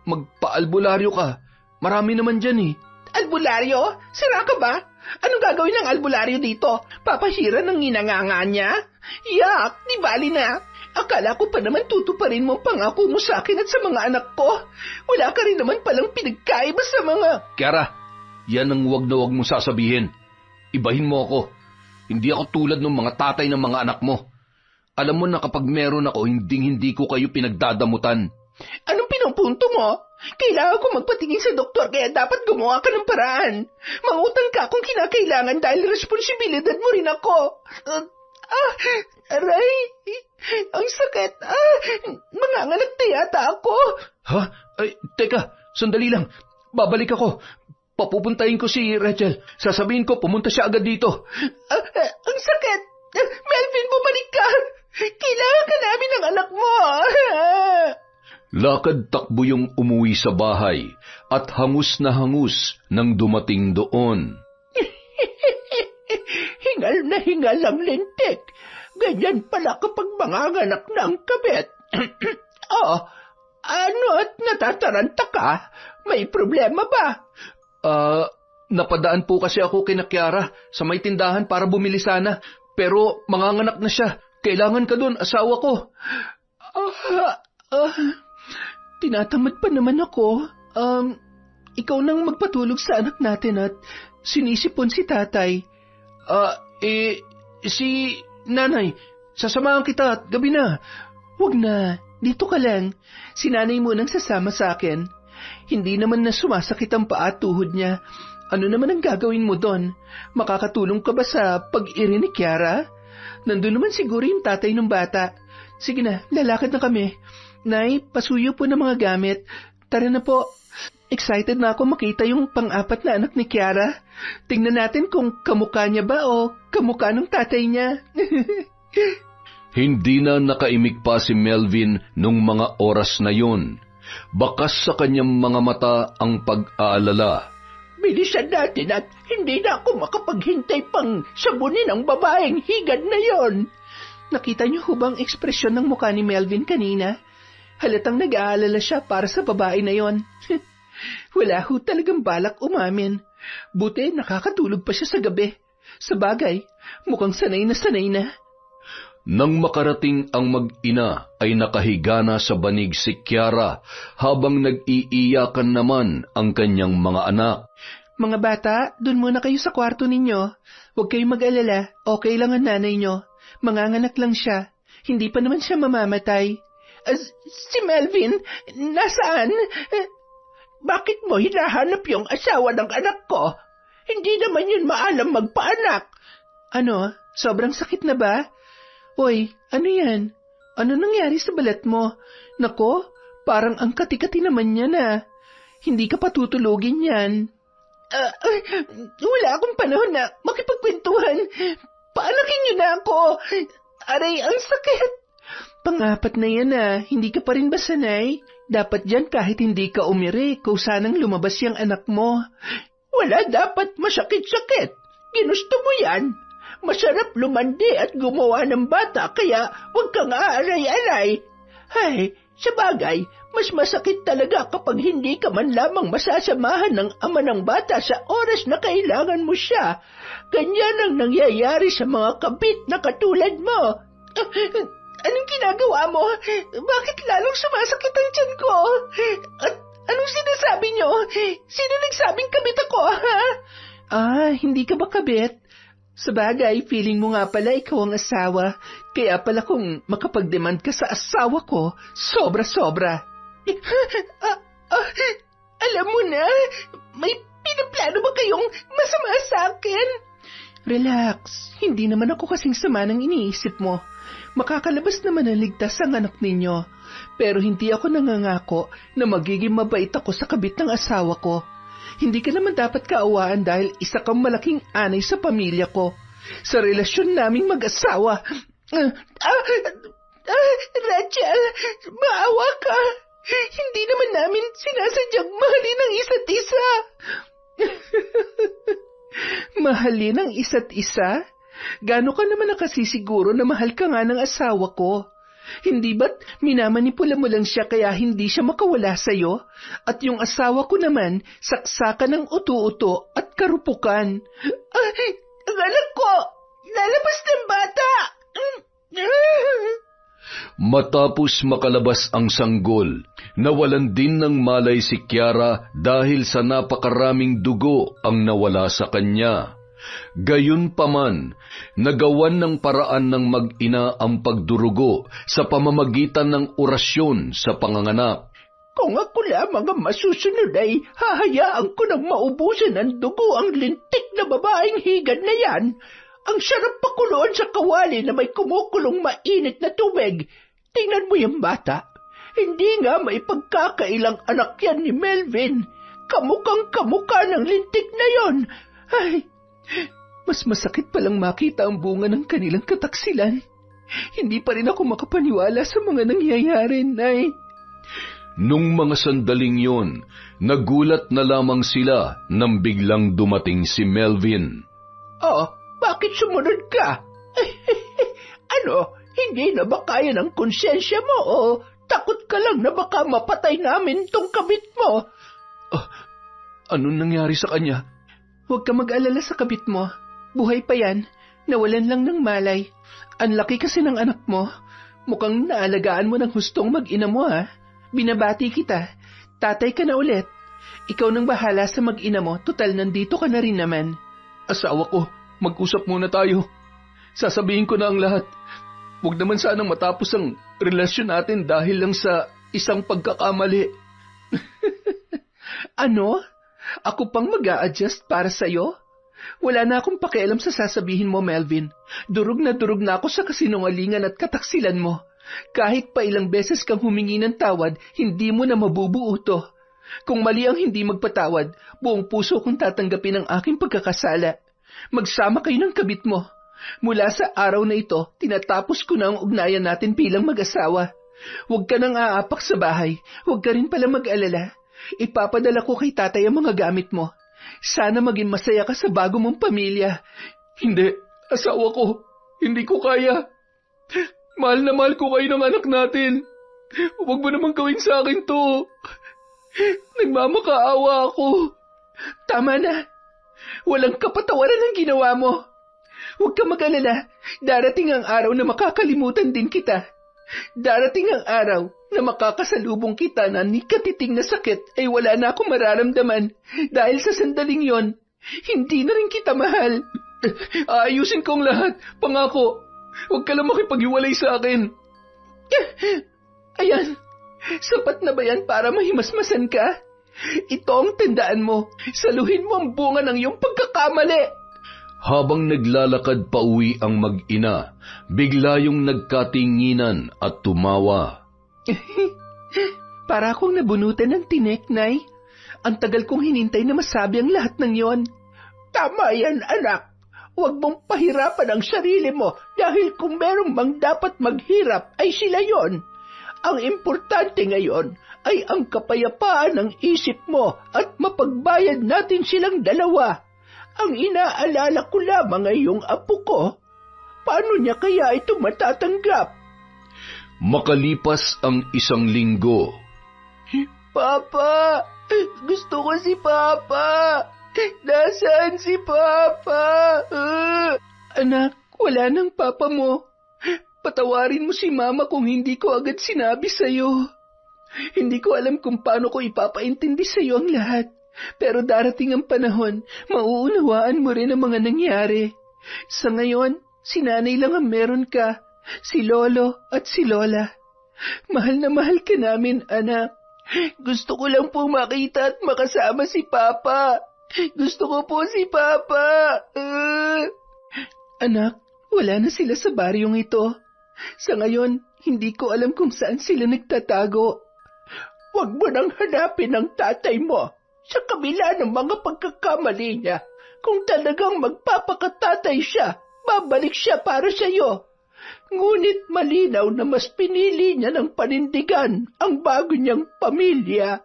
magpa-albularyo ka. Marami naman dyan eh. Albularyo? Sira ka ba? Anong gagawin ng albularyo dito? Papahira ng nginanganga niya? Yak, di bali na. Akala ko pa naman tutuparin mo ang pangako mo sa akin at sa mga anak ko. Wala ka rin naman palang pinagkaiba sa mga... Kiara, yan ang wag na wag mo sasabihin. Ibahin mo ako. Hindi ako tulad ng mga tatay ng mga anak mo. Alam mo na kapag meron ako, hindi ko kayo pinagdadamutan. Anong pinupunto mo? Kailangan ko magpatingin sa doktor kaya dapat gumawa ka ng paraan. Mangutang ka kung kinakailangan dahil responsibilidad mo rin ako. Aray, ang sakit. Manganganak na yata ako. Ha? Ay, teka, sandali lang. Babalik ako. Papupuntahin ko si Rachel. Sasabihin ko, pumunta siya agad dito. Ang sakit. Melvin, bumalik ka. Kailangan ka namin ng anak mo. Lakad takbo yung umuwi sa bahay at hangus na hangus nang dumating doon. Hingal na hingal ang lintik. Ganyan pala kapag manganganak ng kabit. Ano't natataranta ka? May problema ba? Napadaan po kasi ako kina Kiara sa may tindahan para bumili sana. Pero manganganak na siya. Kailangan ka doon, asawa ko. Tinatamad pa naman ako. Ikaw nang magpatulog sa anak natin at sinisipon si tatay. Si nanay, sasamahan kita at gabi na. Wag na, dito ka lang. Si nanay mo nang sasama sa akin. Hindi naman na sumasakit ang paa at tuhod niya. Ano naman ang gagawin mo doon? Makakatulong ka ba sa pag-iri ni Kiara? Nandun naman siguro yung tatay ng bata. Sige na, lalakad na kami. Nay, pasuyo po ng mga gamit. Tara na po. Excited na ako makita yung pang-apat na anak ni Kiara. Tingnan natin kung kamukha niya ba o kamukha ng tatay niya. Hindi na nakaimik pa si Melvin nung mga oras na yun. Bakas sa kanyang mga mata ang pag-aalala. Bilisan natin at hindi na ako makapaghintay pang sabunin ang babaeng higad na yon. Nakita niyo ho bang ekspresyon ng mukha ni Melvin kanina? Halatang nag-aalala siya para sa babae na yon. Wala ho talagang balak umamin. Buti nakakatulog pa siya sa gabi. Sa bagay, mukhang sanay na. Nang makarating ang mag-ina ay nakahiga na sa banig si Kiara habang nag-iiyakan naman ang kanyang mga anak. Mga bata, dun muna kayo sa kwarto ninyo. Huwag kayong mag-alala, okay lang ang nanay nyo. Manganganak lang siya. Hindi pa naman siya mamamatay. Si Melvin, nasaan? Bakit mo hinahanap yung asawa ng anak ko? Hindi naman yun maalam magpaanak. Ano? Sobrang sakit na ba? Hoy, ano yan? Ano nangyari sa balat mo? Nako, parang ang kati-kati naman niya na. Hindi ka patutulugin yan. Wala akong panahon na makipagkwentuhan. Paanakin niyo na ako. Aray, ang sakit. Pang-apat na yan hindi ka pa rin ba sanay? Dapat dyan kahit hindi ka umiri, sanang lumabas yung anak mo. Wala dapat masakit-sakit. Ginusto mo yan. Masarap lumandi at gumawa ng bata kaya huwag kang aaray-aray. Ay, sa bagay, mas masakit talaga kapag hindi ka man lamang masasamahan ng ama ng bata sa oras na kailangan mo siya. Ganyan ang nangyayari sa mga kabit na katulad mo. Anong ginagawa mo? Bakit lalong sumasakit ang tiyan ko? At anong sinasabi niyo? Sino nagsabing kabit ako, ha? Hindi ka ba kabit? Sabagay, feeling mo nga pala ikaw ang asawa. Kaya pala kung makapag-demand ka sa asawa ko, sobra-sobra. Alam mo na, may pinaplano ba kayong masama sa akin? Relax, hindi naman ako kasing sama ng iniisip mo. Makakalabas naman ang ligtas ang anak ninyo. Pero hindi ako nangangako na magiging mabait ako sa kabit ng asawa ko. Hindi ka naman dapat kaawaan dahil isa kang malaking anay sa pamilya ko. Sa relasyon naming mag-asawa. Rachel, maawa ka. Hindi naman namin sinasadyang mahalin ang isa't isa. Mahalin ang isa't isa? Gaano ka naman nakasisiguro na mahal ka nga ng asawa ko? Hindi ba't minamanipula mo lang siya kaya hindi siya makawala sa'yo? At yung asawa ko naman, saksakan ng uto-uto at karupukan. Ang anak ko! Lalabas ng bata! Matapos makalabas ang sanggol, nawalan din ng malay si Kiara dahil sa napakaraming dugo ang nawala sa kanya. Gayunpaman, nagawan ng paraan ng mag-ina ang pagdurugo sa pamamagitan ng orasyon sa panganganak. Kung ako lamang ang masusunod ay hahayaan ko nang maubusan ng dugo ang lintik na babaeng higad na yan. Ang sarap pakuloan sa kawali na may kumukulong mainit na tubig. Tingnan mo yung bata. Hindi nga may pagkakailang anak yan ni Melvin. Kamukhang kamukha ng lintik na yon. Ay, mas masakit palang makita ang bunga ng kanilang kataksilan. Hindi pa rin ako makapaniwala sa mga nangyayari, Nay. Nung mga sandaling yon, nagulat na lamang sila nang biglang dumating si Melvin. Oh, bakit sumunod ka? Ano, hindi na ba kaya ng konsensya mo o takot ka lang na baka mapatay namin tong kabit mo? Anong nangyari sa kanya? Huwag ka mag-alala sa kabit mo. Buhay pa yan. Nawalan lang ng malay. Ang laki kasi ng anak mo. Mukhang naalagaan mo ng hustong mag-ina mo, ha? Binabati kita. Tatay ka na ulit. Ikaw nang bahala sa mag-ina mo. Tutal, nandito ka na rin naman. Asawa ko, mag-usap muna tayo. Sasabihin ko na ang lahat. Huwag naman sanang matapos ang relasyon natin dahil lang sa isang pagkakamali. Ano? Ako pang mag-a-adjust para sa'yo? Wala na akong pakialam sa sasabihin mo, Melvin. Durog na ako sa kasinungalingan at kataksilan mo. Kahit pa ilang beses kang humingi ng tawad, hindi mo na mabubuo to. Kung mali ang hindi magpatawad, buong puso kong tatanggapin ang aking pagkakasala. Magsama kayo ng kabit mo. Mula sa araw na ito, tinatapos ko na ang ugnayan natin bilang mag-asawa. Huwag ka nang aapak sa bahay. Huwag ka rin pala mag-alala. Ipapadala ko kay tatay ang mga gamit mo. Sana maging masaya ka sa bago mong pamilya. Hindi, asawa ko. Hindi ko kaya. Mahal na mahal ko kayo ng anak natin. Huwag mo naman gawin sa akin to. Nagmamakaawa ako. Tama na. Walang kapatawaran ang ginawa mo. Huwag ka mag-alala. Darating ang araw na makakalimutan din kita. Darating ang araw na makakasalubong kita na ni katiting na sakit ay wala na akong mararamdaman dahil sa sandaling yon, hindi na rin kita mahal. Aayusin ko ang lahat. Pangako. Huwag ka lang makipag-iwalay sa akin. Ayan, sapat na ba yan para mahimasmasan ka? Ito ang tandaan mo. Saluhin mo ang bunga ng iyong pagkakamali. Habang naglalakad pa uwi ang mag-ina, bigla yung nagkatinginan at tumawa. Para akong nabunutan ng tinik, Nay. Ang tagal kong hinintay na masabi ang lahat ng yon. Tama yan, anak. Huwag mong pahirapan ang sarili mo dahil kung merong bang dapat maghirap ay sila yon. Ang importante ngayon ay ang kapayapaan ng isip mo at mapagbayad natin silang dalawa. Ang inaalala ko lamang ay yung apo ko. Paano niya kaya ito matatanggap? Makalipas ang 1 linggo. Papa! Gusto ko si Papa! Nasaan si Papa? Anak, wala nang Papa mo. Patawarin mo si Mama kung hindi ko agad sinabi sa'yo. Hindi ko alam kung paano ko ipapaintindi sa'yo ang lahat. Pero darating ang panahon, mauunawaan mo rin ang mga nangyari. Sa ngayon, si Nanay lang ang meron ka, si Lolo at si Lola. Mahal na mahal ka namin, anak. Gusto ko lang po makita at makasama si Papa. Gusto ko po si Papa. Anak, wala na sila sa baryong ito. Sa ngayon, hindi ko alam kung saan sila nagtatago. Huwag mo nang hanapin ang tatay mo sa kabila ng mga pagkakamali niya. Kung talagang magpapakatatay siya, babalik siya para sa iyo. Ngunit malinaw na mas pinili niya ng panindigan ang bago niyang pamilya.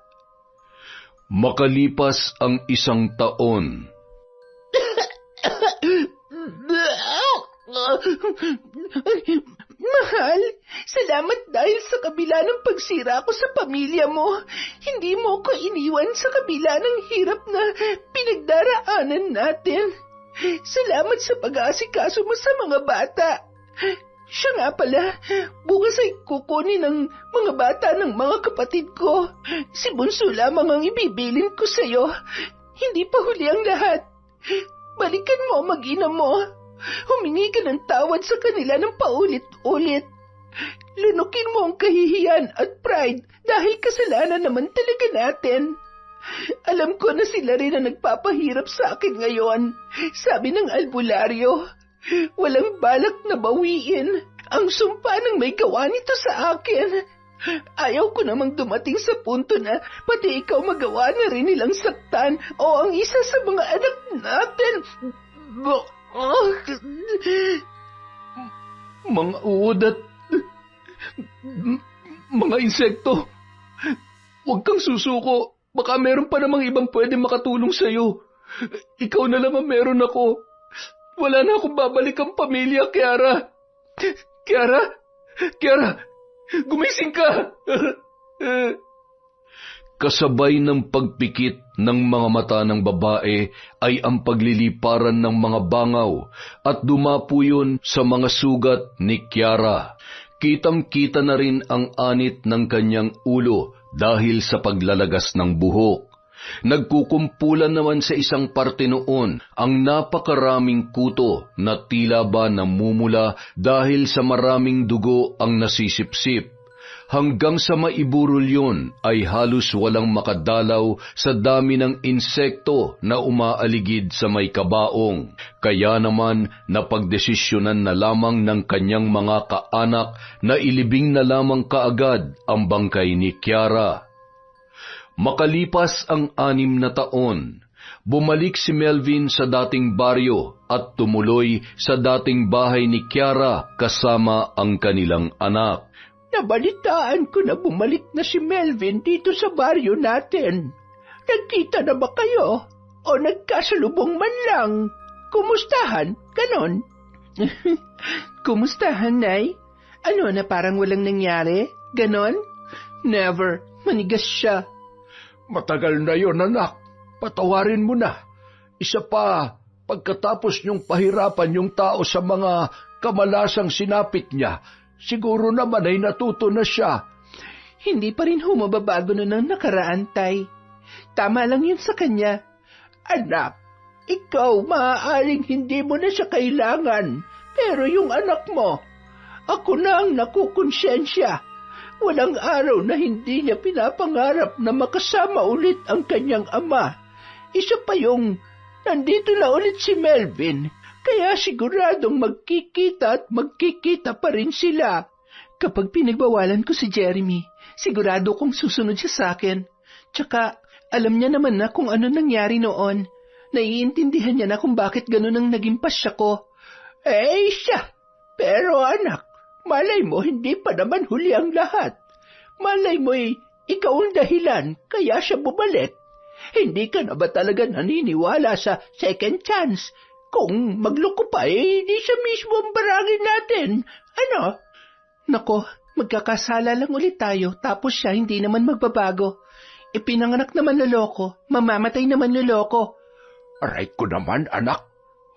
Makalipas ang 1 taon. Mahal, salamat dahil sa kabila ng pagsira ko sa pamilya mo, hindi mo ko iniwan sa kabila ng hirap na pinagdaraanan natin. Salamat sa pag-aasikaso mo sa mga bata. Siya nga pala, bukas ay kukunin ng mga bata ng mga kapatid ko. Si Bunso lamang ang ibibilin ko sa'yo. Hindi pa huli ang lahat. Balikan mo ang mag-ina mo. Humingi ka ng tawad sa kanila ng paulit-ulit. Lunukin mo ang kahihiyan at pride dahil kasalanan naman talaga natin. Alam ko na sila rin ang nagpapahirap sa akin ngayon. Sabi ng albularyo, walang balak na bawiin ang sumpa ng may gawa nito sa akin. Ayaw ko namang dumating sa punto na pati ikaw magawa na rin nilang saktan o ang isa sa mga anak natin. Mga uod at mga insekto, huwag kang susuko. Baka meron pa namang ibang pwede makatulong sa'yo. Ikaw na lang ang meron ako. Wala na akong babalik ang pamilya, Kiara. Kiara, gumising ka! Kasabay ng pagpikit ng mga mata ng babae ay ang pagliliparan ng mga bangaw at dumapo yun sa mga sugat ni Kiara. Kitang-kita na rin ang anit ng kanyang ulo dahil sa paglalagas ng buhok. Nagkukumpulan naman sa isang parte noon ang napakaraming kuto na tila ba namumula dahil sa maraming dugo ang nasisipsip. Hanggang sa maiburol yun ay halos walang makadalaw sa dami ng insekto na umaaligid sa may kabaong. Kaya naman napagdesisyonan na lamang ng kanyang mga kaanak na ilibing na lamang kaagad ang bangkay ni Kiara. Makalipas ang 6 na taon, bumalik si Melvin sa dating baryo at tumuloy sa dating bahay ni Kiara kasama ang kanilang anak. Nabalitaan ko na bumalik na si Melvin dito sa baryo natin. Nagkita na ba kayo? O nagkasalubong man lang? Kumustahan? Ganon? Kumustahan, Nay? Ano na parang walang nangyari? Ganon? Never. Manigas siya. Matagal na yon, anak. Patawarin mo na. Isa pa, pagkatapos niyong pahirapan yung tao sa mga kamalasang sinapit niya, siguro naman ay natuto na siya. Hindi pa rin humababago nun ang nakaraan, Tay. Tama lang yun sa kanya. Anak, ikaw maaaring hindi mo na siya kailangan, pero yung anak mo, ako na ang nakukonsensya. Walang araw na hindi niya pinapangarap na makasama ulit ang kanyang ama. Isa pa yung nandito na ulit si Melvin, kaya siguradong magkikita at magkikita pa rin sila. Kapag pinagbawalan ko si Jeremy, sigurado kong susunod siya sa akin. Tsaka, alam niya naman na kung ano nangyari noon. Naiintindihan niya na kung bakit ganun ang naging pasya ko. Siya. Pero anak, malay mo hindi pa naman huli ang lahat. Malay mo'y ikaw ang dahilan kaya siya bumalik. Hindi ka na ba talaga naniniwala sa second chance? Kung magloko pa hindi siya mismo ang barangin natin. Ano? Nako, magkakasala lang ulit tayo tapos siya hindi naman magbabago. Ipinanganak naman loloko, mamamatay naman loloko. Aray ko naman, anak.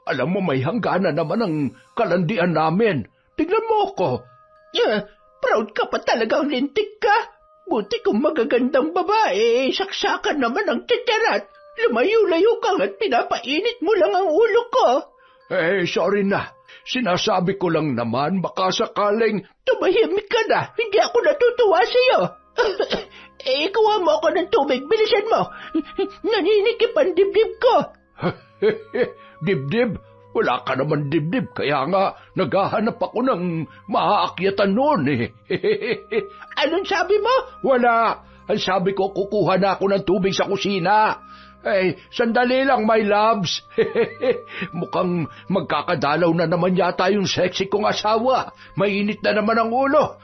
Alam mo may hangganan naman ang kalandian namin. Tignan mo ako. Proud ka pa talaga ang lintik ka. Buti kung magagandang babae, saksakan naman ang titirat. Lumayo-layo ka at pinapainit mo lang ang ulo ko. Sorry na. Sinasabi ko lang naman baka sakaling... Tumahimik ka na. Hindi ako natutuwa sa'yo. Ikuha mo ako ng tubig. Bilisan mo. Naninikip ang dibdib ko. Dibdib? Wala ka naman dibdib, kaya nga naghahanap ako ng maaakyatan noon eh. Anong sabi mo? Wala. Ang sabi ko, kukuha na ako ng tubig sa kusina. Sandali lang, my loves. Mukhang magkakadalaw na naman yata yung sexy kong asawa. Mainit na naman ang ulo.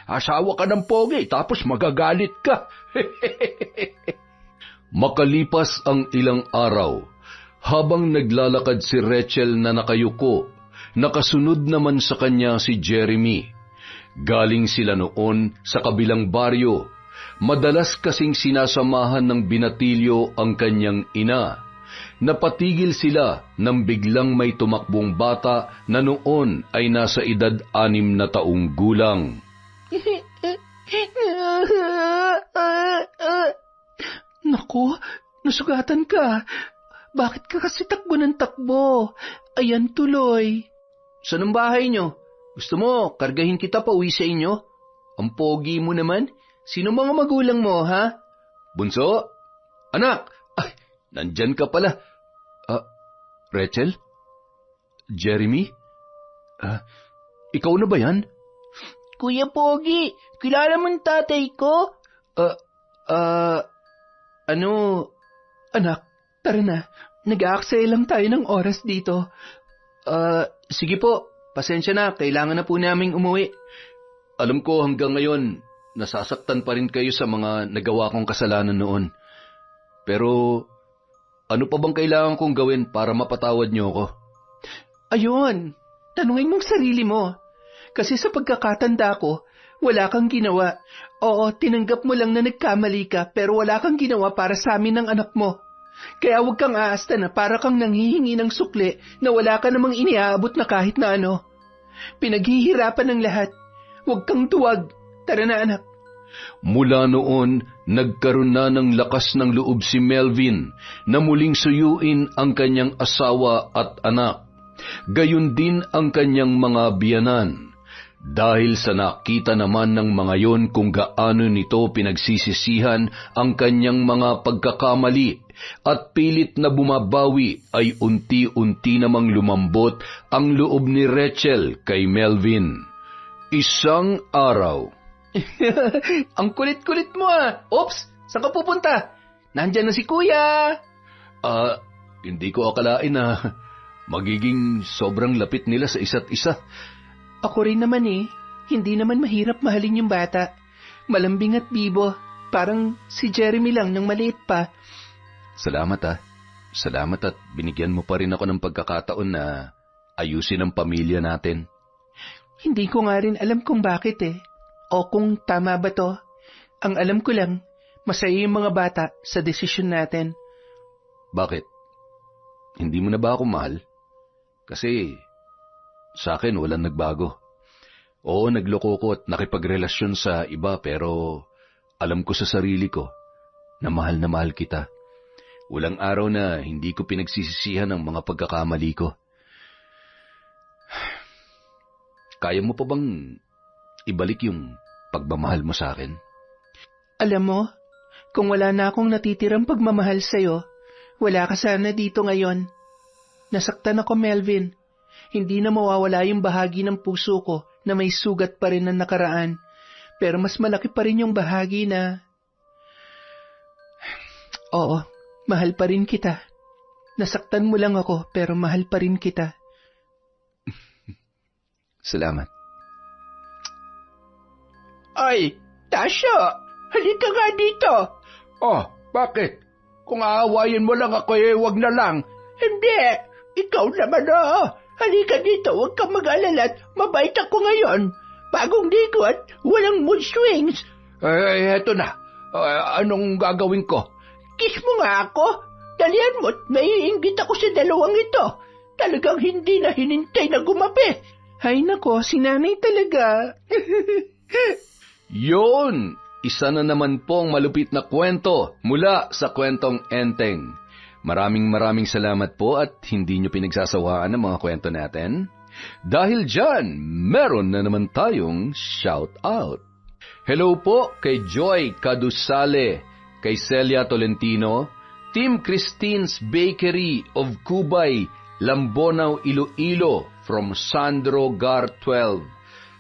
Asawa ka ng pogi, tapos magagalit ka. Makalipas ang ilang araw, habang naglalakad si Rachel na nakayuko, nakasunod naman sa kanya si Jeremy. Galing sila noon sa kabilang baryo. Madalas kasing sinasamahan ng binatilyo ang kanyang ina. Napatigil sila nang biglang may tumakbong bata na noon ay nasa edad 6 na taong gulang. Naku, nasugatan ka. Bakit ka kasi takbo ng takbo? Ayan tuloy. Saan ang bahay nyo? Gusto mo, kargahin kita pa uwi sa inyo? Ang pogi mo naman. Sino mga magulang mo, ha? Bunso? Anak! Ay, nandyan ka pala. Rachel? Jeremy? Ikaw na ba yan? Kuya Pogi, kilala mo ang tatay ko? Anak, tara na. Nag-aaksaya lang tayo ng oras dito. Sige po, pasensya na. Kailangan na po naming umuwi. Alam ko hanggang ngayon, nasasaktan pa rin kayo sa mga nagawa kong kasalanan noon. Pero, ano pa bang kailangan kong gawin para mapatawad niyo ako? Ayun, tanungin mong sarili mo. Kasi sa pagkakatanda ko, wala kang ginawa. Oo, tinanggap mo lang na nagkamali ka, pero wala kang ginawa para sa amin ng anak mo. Kaya huwag kang aasta na para kang nanghihingi ng sukli na wala ka namang iniaabot na kahit na ano. Pinaghihirapan ng lahat. Huwag kang tuwag. Tara na, anak. Mula noon, nagkaroon na ng lakas ng loob si Melvin na muling suyuin ang kanyang asawa at anak. Gayon din ang kanyang mga biyanan. Dahil sa nakita naman ng mga yon kung gaano nito pinagsisisihan ang kanyang mga pagkakamali at pilit na bumabawi ay unti-unti namang lumambot ang loob ni Rachel kay Melvin. Isang araw. Ang kulit-kulit mo ah. Oops, saan ka pupunta? Nandyan na si Kuya. Hindi ko akalain na magiging sobrang lapit nila sa isa't isa. Ako rin naman eh. Hindi naman mahirap mahalin yung bata. Malambing at bibo. Parang si Jeremy lang nang maliit pa. Salamat ah. Salamat at binigyan mo pa rin ako ng pagkakataon na ayusin ang pamilya natin. Hindi ko nga rin alam kung bakit eh. O kung tama ba to. Ang alam ko lang, masaya yung mga bata sa desisyon natin. Bakit? Hindi mo na ba ako mahal? Kasi sa akin walang nagbago. Oo, nagloko ko at nakipagrelasyon sa iba pero alam ko sa sarili ko na mahal kita. Walang araw na hindi ko pinagsisisihan ang mga pagkakamali ko. Kaya mo pa bang ibalik yung pagmamahal mo sa akin? Alam mo, kung wala na akong natitirang pagmamahal sa'yo, wala ka sana dito ngayon. Nasaktan ako, Melvin. Hindi na mawawala yung bahagi ng puso ko na may sugat pa rin ng nakaraan. Pero mas malaki pa rin yung bahagi na... Oo, mahal pa rin kita. Nasaktan mo lang ako pero mahal pa rin kita. Salamat. Ay, Tasha, halika nga dito. Oh, bakit? Kung aawayin mo lang ako wag na lang. Hindi, ikaw naman Halika dito, huwag kang mag-alala at mabait ako ngayon. Bagong ligo at walang mood swings. Eto na. Anong gagawin ko? Kiss mo nga ako. Dalian mo at may iinggit ako sa dalawang ito. Talagang hindi na hinintay na gumapi. Hay nako, si nanay talaga. Yun! Isa na naman pong malupit na kwento mula sa Kwentong Enteng. Maraming salamat po at hindi nyo pinagsasawaan ang mga kwento natin. Dahil dyan, meron na naman tayong shout out. Hello po kay Joy Cadusale, kay Celia Tolentino, Team Christine's Bakery of Cubay, Lambonaw, Iloilo, from Sandro Gar 12.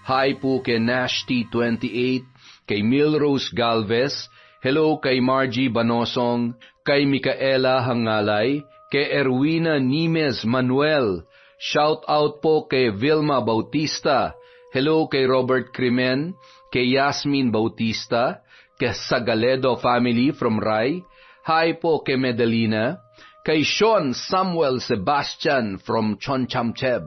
Hi po kay Nashti 28, kay Milrose Galvez, hello kay Margie Banosong, kay Micaela Hangalay, kay Erwina Nimes Manuel, shout out po kay Vilma Bautista, hello kay Robert Crimen, kay Yasmin Bautista, kay Sagaledo family from Rai, hi po kay Medalina, kay Sean Samuel Sebastian from Chonchamcheb,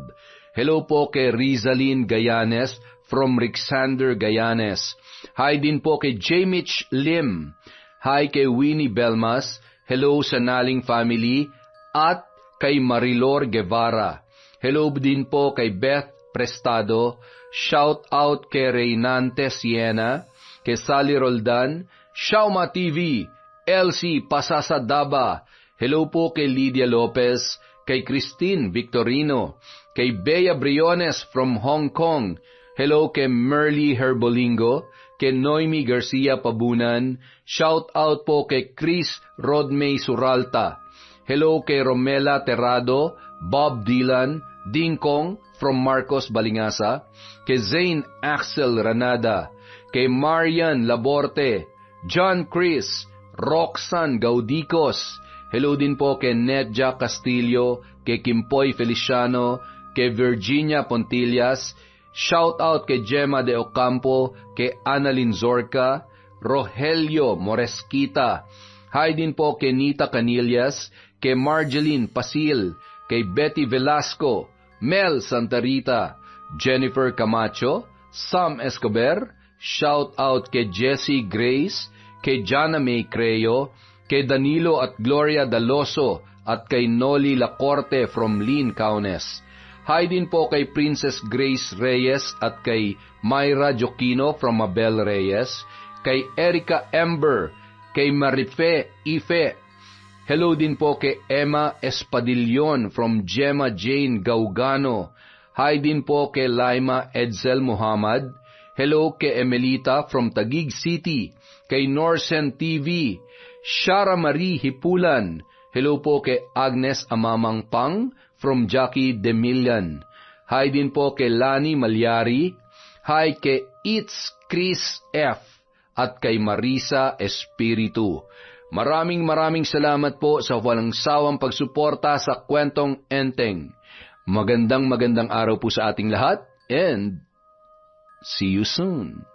hello po kay Rizalyn Gayanes from Rixander Gayanes, hi din po kay J. Mitch Lim, hi kay Winnie Belmas, hello sa Naling family, at kay Marilor Guevara, hello din po kay Beth Prestado, shout out kay Reynante Siena, kay Sally Roldan, Shauma TV, Elsie Pasasadaba, hello po kay Lydia Lopez, kay Christine Victorino, kay Bea Briones from Hong Kong, hello kay Merly Herbolingo, kay Noemi Garcia Pabunan, shout out po kay Chris Rodmay Suralta, hello kay Romela Terrado, Bob Dylan, Dingkong from Marcos Balingasa, kay Zane Axel Ranada, kay Marian Laborte, John Chris, Roxanne Gaudicos, hello din po kay Nedja Castillo, kay Kimpoy Feliciano, kay Virginia Pontillas, shout out kay Gemma de Ocampo, kay Annalyn Zorca, Rogelio Moresquita, hi din po kay Nita Canillas, kay Marjeline Pasil, kay Betty Velasco, Mel Santa Rita, Jennifer Camacho, Sam Escobar, shout out kay Jessie Grace, kay Jana May Creo, kay Danilo at Gloria Daloso, at kay Noli Lacorte from Lynn Kaunes. Hi din po kay Princess Grace Reyes at kay Myra Joquino from Mabel Reyes, kay Erica Ember, kay Marife Ife. Hello din po kay Emma Espadillon from Gemma Jane Gaugano. Hi din po kay Laima Edsel Muhammad. Hello kay Emelita from Taguig City, kay Norsen TV, Shara Marie Hipulan. Hello po kay Agnes Amamang Pang from Jackie Demilian. Hi din po kay Lani Malyari. Hi kay It's Chris F. at kay Marisa Espiritu. Maraming salamat po sa walang sawang pagsuporta sa Kwentong Enteng. Magandang araw po sa ating lahat and see you soon.